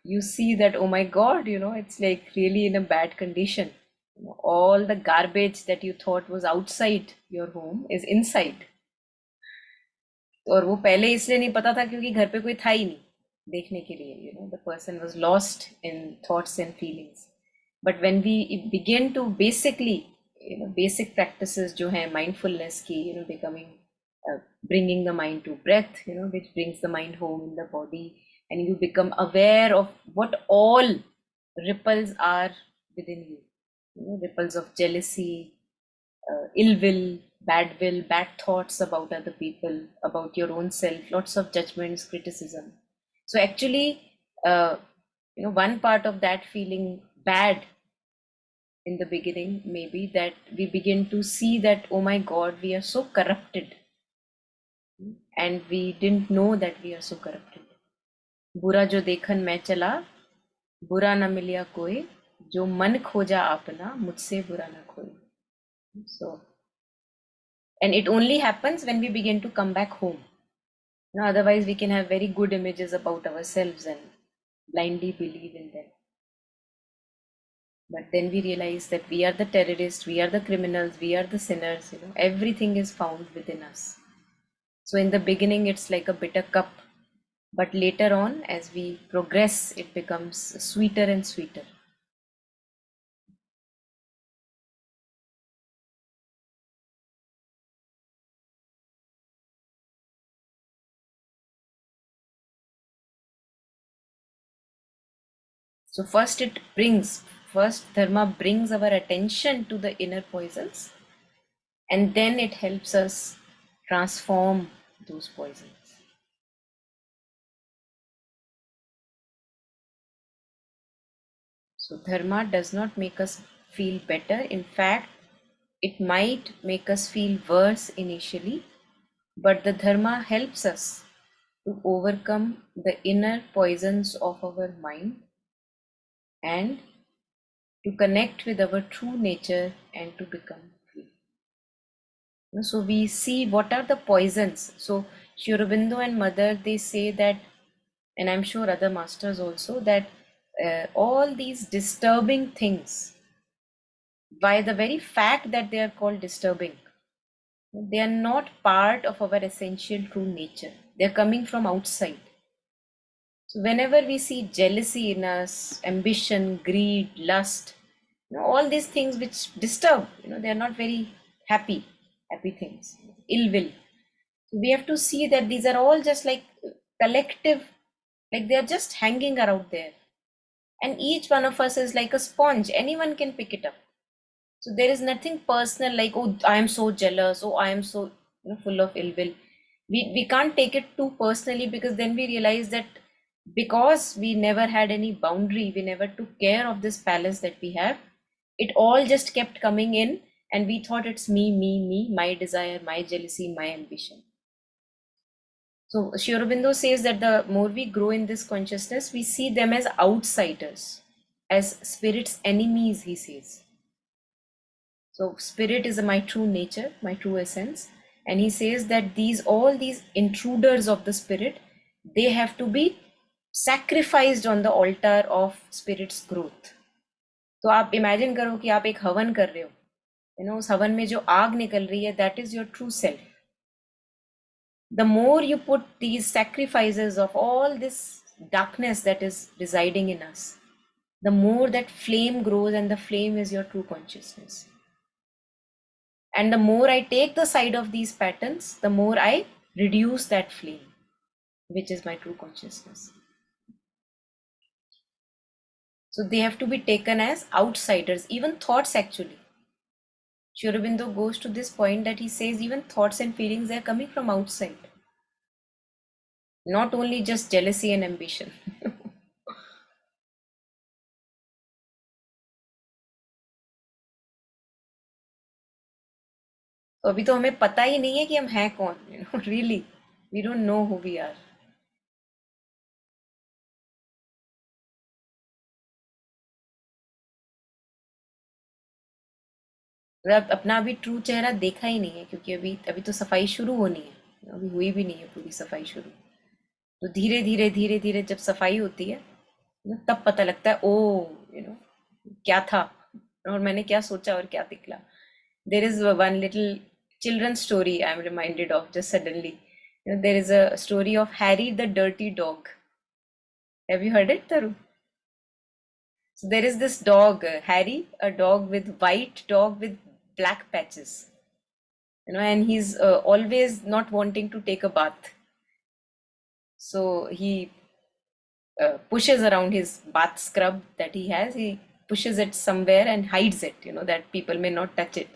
you see that, oh my God, it's like really in a bad condition. All the garbage that you thought was outside your home is inside. और वो पहले इसलिए नहीं पता था क्योंकि घर पे कोई था ही नहीं देखने के लिए. The person was lost in thoughts and feelings. But when we begin to basically, basic practices जो हैं mindfulness की, becoming, bringing the mind to breath, which brings the mind home in the body, and you become aware of what all ripples are within you, ripples of jealousy, ill will, bad will, bad thoughts about other people, about your own self, lots of judgments, criticism. So actually, one part of that feeling bad in the beginning, maybe that we begin to see that, oh my God, we are so corrupted. And we didn't know that we are so corrupted. बुरा जो देखन मैं चला, बुरा न मिलिया कोई, जो मन खोजा अपना, मुझसे बुरा न कोई. So, and it only happens when we begin to come back home. Otherwise, we can have very good images about ourselves and blindly believe in them. But then we realize that we are the terrorists, we are the criminals, we are the sinners. Everything is found within us. So in the beginning, it's like a bitter cup. But later on, as we progress, it becomes sweeter and sweeter. So first dharma brings our attention to the inner poisons, and then it helps us transform those poisons. So dharma does not make us feel better. In fact, it might make us feel worse initially, but the dharma helps us to overcome the inner poisons of our mind and to connect with our true nature and to become free. So we see what are the poisons. So Sri Aurobindo and Mother, they say that, and I'm sure other masters also, that all these disturbing things, by the very fact that they are called disturbing, they are not part of our essential true nature. They're coming from outside. So whenever we see jealousy in us, ambition, greed, lust, all these things which disturb, they are not very happy things, ill will. So we have to see that these are all just like collective, like they are just hanging around there. And each one of us is like a sponge. Anyone can pick it up. So there is nothing personal like, oh, I am so jealous, oh, I am so full of ill will. We can't take it too personally, because then we realize that because we never had any boundary, we never took care of this palace that we have, it all just kept coming in, and we thought it's me, my desire, my jealousy, my ambition. So Sri Aurobindo says that the more we grow in this consciousness, we see them as outsiders, as spirit's enemies, he says. So spirit is my true nature, my true essence. And he says that all these intruders of the spirit, they have to be sacrificed on the altar of spirit's growth. तो आप imagine करो कि आप एक हवन कर रहे हो, उस हवन में जो आग निकल रही है, that is your true self. The more you put these sacrifices of all this darkness that is residing in us, the more that flame grows, and the flame is your true consciousness. And the more I take the side of these patterns, the more I reduce that flame, which is my true consciousness. So they have to be taken as outsiders, even thoughts actually. Sri Aurobindo goes to this point that he says even thoughts and feelings, they are coming from outside. Not only just jealousy and ambition. तो अभी तो हमें पता ही नहीं है कि हम हैं कौन. Really, we don't know who we are. अपना अभी ट्रू चेहरा देखा ही नहीं है, क्योंकि अभी तो सफाई शुरू होनी है, अभी हुई भी नहीं है पूरी सफाई शुरू. तो धीरे धीरे जब सफाई होती है, तब पता लगता है, ओ क्या था और मैंने क्या सोचा और क्या दिखला. There is one little children's story I am reminded of just suddenly. There is a story of Harry the dirty dog. Have you heard it, Taru? So there is this dog, Harry, a white dog with black patches. And he's always not wanting to take a bath. So he pushes around his bath scrub that he has. He pushes it somewhere and hides it, that people may not touch it.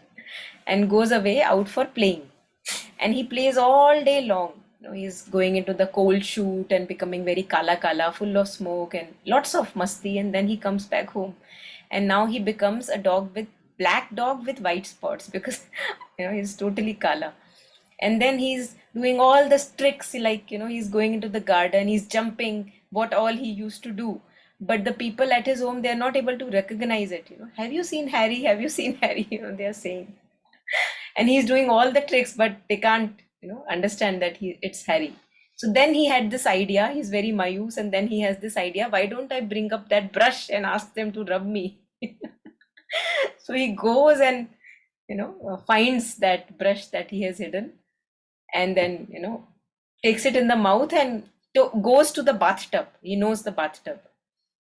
and goes away out for playing. And he plays all day long. He's going into the coal chute and becoming very kala, full of smoke and lots of masti. And then he comes back home, and now he becomes a black dog with white spots, because he's totally kala. And then he's doing all the tricks, like he's going into the garden, he's jumping, what all he used to do. But the people at his home, they're not able to recognize it. Have you seen Harry? Have you seen Harry? They're saying. And he's doing all the tricks, but they can't understand that it's Harry. So then he had this idea, he's very mayus, and then he has this idea, why don't I bring up that brush and ask them to rub me? So he goes and finds that brush that he has hidden, and then takes it in the mouth and goes to the bathtub. He knows the bathtub.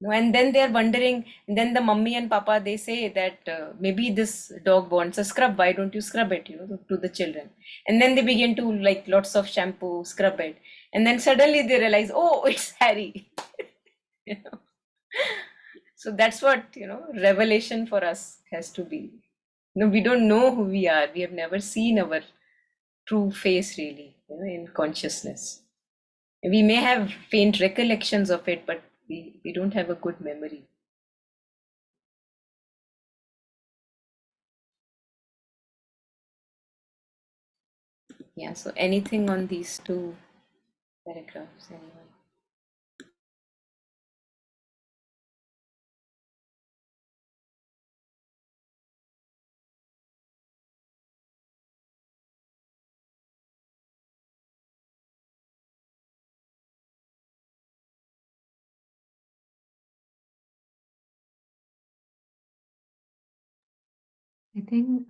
And then they're wondering, and then the mummy and papa, they say that maybe this dog wants a scrub, why don't you scrub it to the children. And then they begin to, like, lots of shampoo, scrub it, and then suddenly they realize, oh, it's Harry. you know so that's what revelation for us has to be. We don't know who we are, we have never seen our true face really in consciousness. We may have faint recollections of it, but we don't have a good memory. Yeah, so anything on these two paragraphs, anyone? I think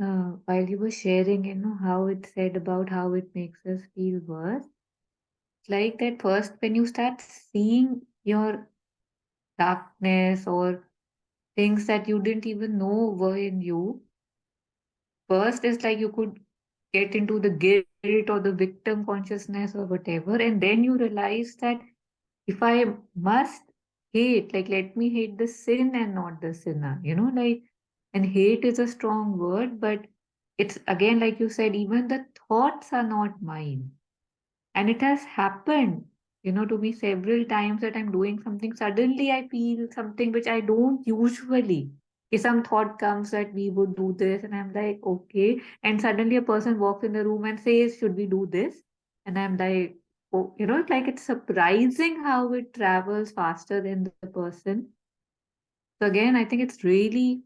while you were sharing, how it said about how it makes us feel worse, it's like that first when you start seeing your darkness or things that you didn't even know were in you, first it's like you could get into the guilt or the victim consciousness or whatever, and then you realize that if I must hate, like let me hate the sin and not the sinner, like, and hate is a strong word, but it's again, like you said, even the thoughts are not mine. And it has happened, to me several times that I'm doing something, suddenly I feel something which I don't usually. If some thought comes that we would do this, and I'm like, okay. And suddenly a person walks in the room and says, should we do this? And I'm like, oh, it's like it's surprising how it travels faster than the person. So again, I think it's really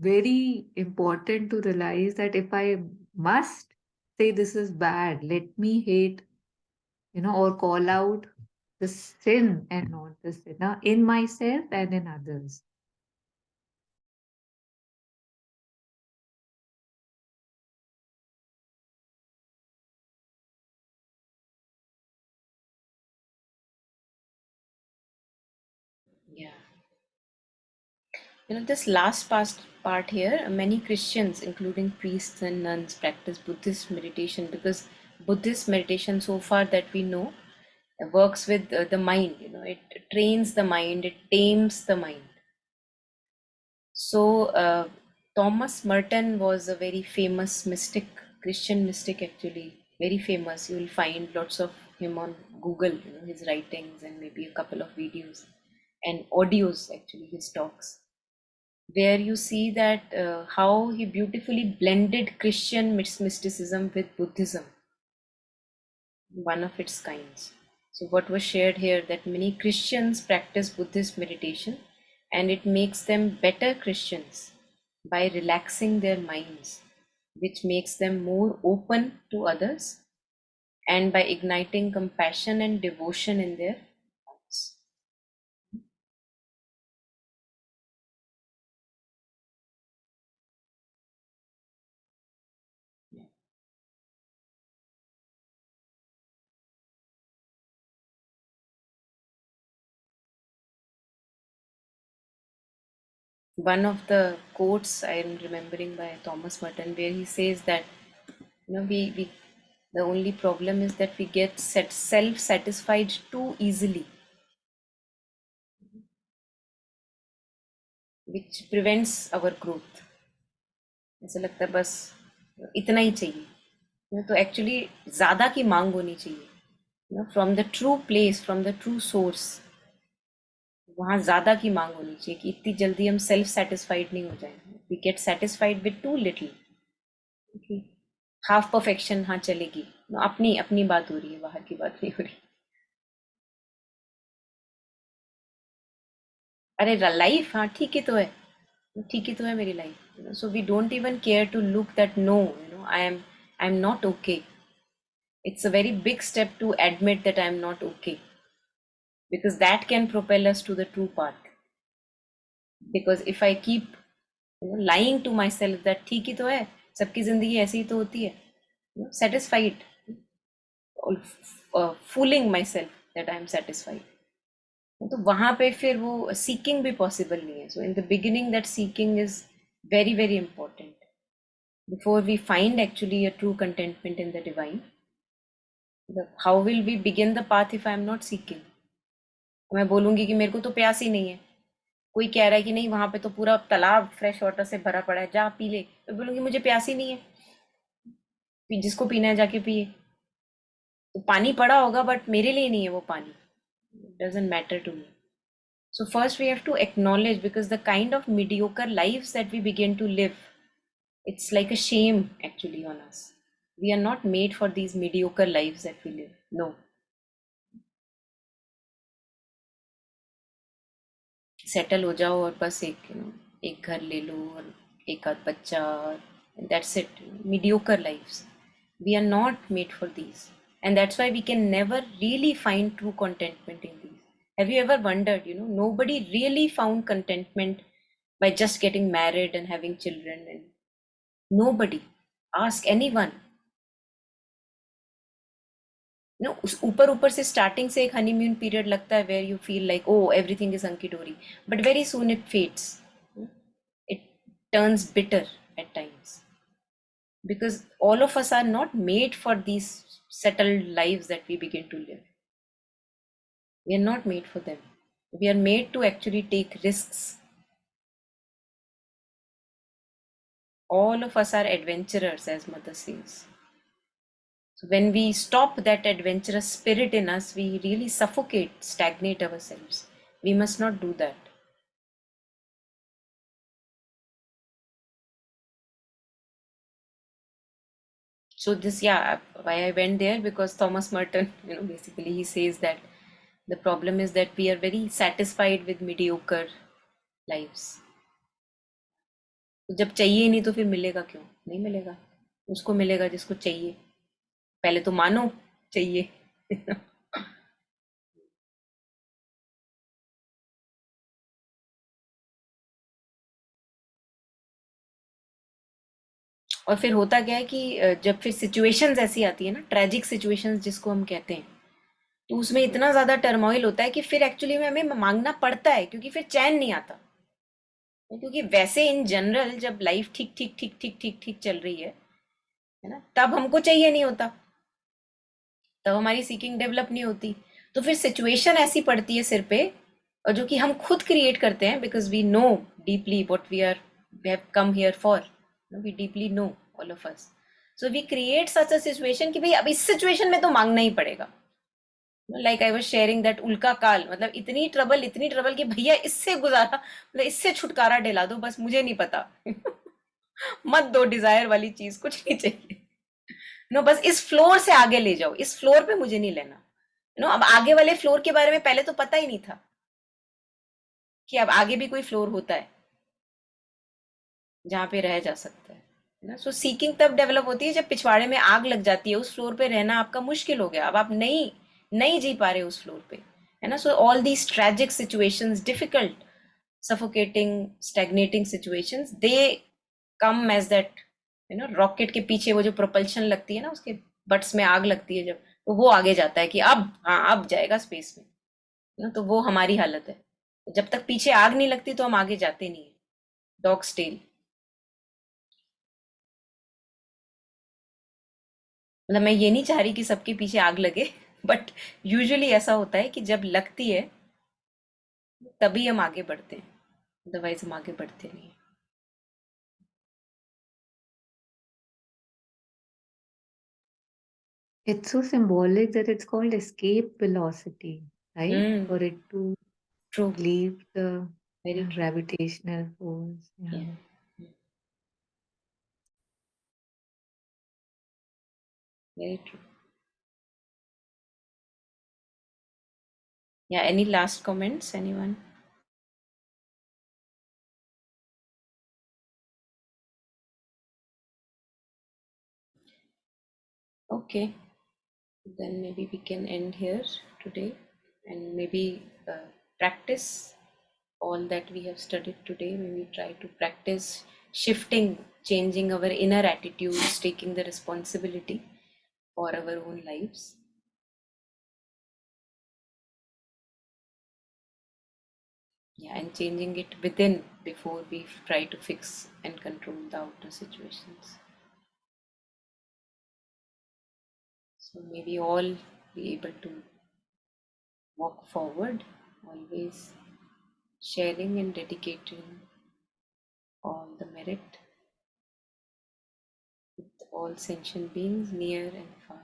very important to realize that if I must say this is bad, let me hate, or call out the sin and not the sinner in myself and in others. Yeah. This last part here, many Christians, including priests and nuns, practice Buddhist meditation, because Buddhist meditation, so far that we know, works with the mind. It trains the mind, it tames the mind. So Thomas Merton was a very famous mystic, Christian mystic actually, very famous. You will find lots of him on Google, his writings and maybe a couple of videos and audios, actually his talks, where you see that how he beautifully blended Christian mysticism with Buddhism, one of its kinds. So what was shared here, that many Christians practice Buddhist meditation, and it makes them better Christians by relaxing their minds, which makes them more open to others, and by igniting compassion and devotion in their hearts. One of the quotes I am remembering by Thomas Merton, where he says that we the only problem is that we get self-satisfied too easily, which prevents our growth. ऐसा लगता है बस इतना ही चाहिए। तो actually ज़्यादा की मांग होनी चाहिए, from the true place, from the true source, वहाँ ज़्यादा की मांग होनी चाहिए कि इतनी जल्दी हम सेल्फ सेटिस्फाइड नहीं हो जाएंगे। We get satisfied with too little. Half perfection हाँ चलेगी, अपनी अपनी बात हो रही है, बाहर की बात नहीं हो रही। अरे लाइफ, हाँ ठीक ही तो है, ठीक ही तो है मेरी life. So we don't even care to look that no, I am not okay. It's a very big step to admit that I'm not okay, because that can propel us to the true path. Because if I keep lying to myself that ठीक ही तो है, सबकी जिंदगी ऐसी ही तो होती है, satisfied, fooling myself that I'm satisfied, तो वहां पे फिर वो सीकिंग भी पॉसिबल नहीं है। So in the beginning that seeking is very very important before we find actually a true contentment in the divine. How will we begin the path if I am not seeking? मैं बोलूंगी कि मेरे को तो प्यास ही नहीं है, कोई कह रहा है कि नहीं वहां पे तो पूरा तालाब फ्रेश वाटर से भरा पड़ा है, जा पी ले, मैं बोलूंगी मुझे प्यास ही नहीं है, जिसको पीना है जाके पिए। तो पानी पड़ा होगा बट मेरे लिए नहीं है वो पानी, doesn't matter to me. So first we have to acknowledge, because the kind of mediocre lives that we begin to live, it's like a shame actually on us. We are not made for these mediocre lives that we live. No. Settle हो जाओ और बस एक घर ले लो और एक आध बच्चा, that's it. Mediocre lives. We are not made for these. And that's why we can never really find true contentment in these. Have you ever wondered, nobody really found contentment by just getting married and having children, and nobody. Ask anyone. उस ऊपर ऊपर से starting से एक honeymoon period लगता है where you feel like, oh, everything is hunky dory, but very soon it fades. It turns bitter at times, because all of us are not made for these settled lives that we begin to live. We are not made for them. We are made to actually take risks. All of us are adventurers, as Mother says. So when we stop that adventurous spirit in us, we really suffocate, stagnate ourselves. We must not do that. So this, yeah, why I went there, because Thomas Merton, basically he says that the problem is that we are very satisfied with mediocre lives. तो जब चाहिए नहीं तो फिर मिलेगा क्यों? नहीं मिलेगा, उसको मिलेगा जिसको चाहिए। पहले तो मानो चाहिए। और फिर होता क्या है कि जब फिर सिचुएशंस ऐसी आती है ना, ट्रेजिक सिचुएशंस जिसको हम कहते हैं, तो उसमें इतना ज्यादा टर्मोइल होता है कि फिर एक्चुअली में हमें मांगना पड़ता है, क्योंकि फिर चैन नहीं आता। क्योंकि वैसे इन जनरल जब लाइफ ठीक ठीक ठीक ठीक ठीक ठीक चल रही है ना, तब हमको चाहिए नहीं होता, तब हमारी सीकिंग डेवलप नहीं होती। तो फिर सिचुएशन ऐसी पड़ती है सिर पे, और जो कि हम खुद क्रिएट करते हैं, because we know deeply what we have come here for, we deeply know all of us. So we create such a situation कि भाई अब इस सिचुएशन में तो मांगना ही पड़ेगा। Like I was sharing that उल्का काल, मतलब इतनी ट्रबल कि भैया इससे गुजारा, मतलब इससे छुटकारा दिला दो, बस मुझे नहीं पता। मत दो डिजायर वाली चीज, कुछ नहीं चाहिए। बस इस फ्लोर से आगे ले जाओ, इस फ्लोर पे मुझे नहीं लेना। अब आगे वाले फ्लोर के बारे में पहले तो पता ही नहीं था कि अब आगे भी कोई फ्लोर होता है जहां पे रह जा सकता है ना। सो सीकिंग तब डेवलप होती है जब पिछवाड़े में आग लग जाती है, उस फ्लोर पे रहना आपका मुश्किल हो गया, अब आप नहीं जी पा रहे उस फ्लोर पे, है ना। So all these tragic situations, difficult, suffocating, stagnating situations, they come as that, rocket के पीछे वो जो प्रोपल्शन लगती है ना, उसके बट्स में आग लगती है जब, तो वो आगे जाता है कि अब जाएगा स्पेस में, तो वो हमारी हालत है। जब तक पीछे आग नहीं लगती तो हम आगे जाते नहीं है। डॉग्स टेल, मतलब मैं ये नहीं चाह रही कि सबके पीछे आग लगे, बट यूजुअली ऐसा होता है कि जब लगती है तभी हम आगे बढ़ते हैं, अदरवाइज हम आगे बढ़ते नहीं। It's so symbolic that it's called escape velocity, right? Mm, For it to true. leave the Very true. gravitational force. Yeah. Yeah. Very true. Yeah. Any last comments? Anyone? Okay. Then maybe we can end here today, and maybe practice all that we have studied today. Maybe try to practice shifting, changing our inner attitudes, taking the responsibility for our own lives. Yeah, and changing it within before we try to fix and control the outer situations. So maybe all be able to walk forward, always sharing and dedicating all the merit with all sentient beings near and far.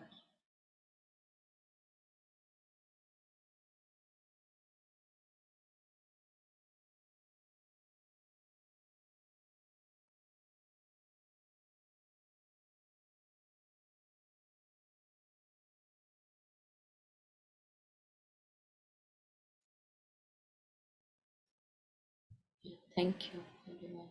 Thank you, everyone.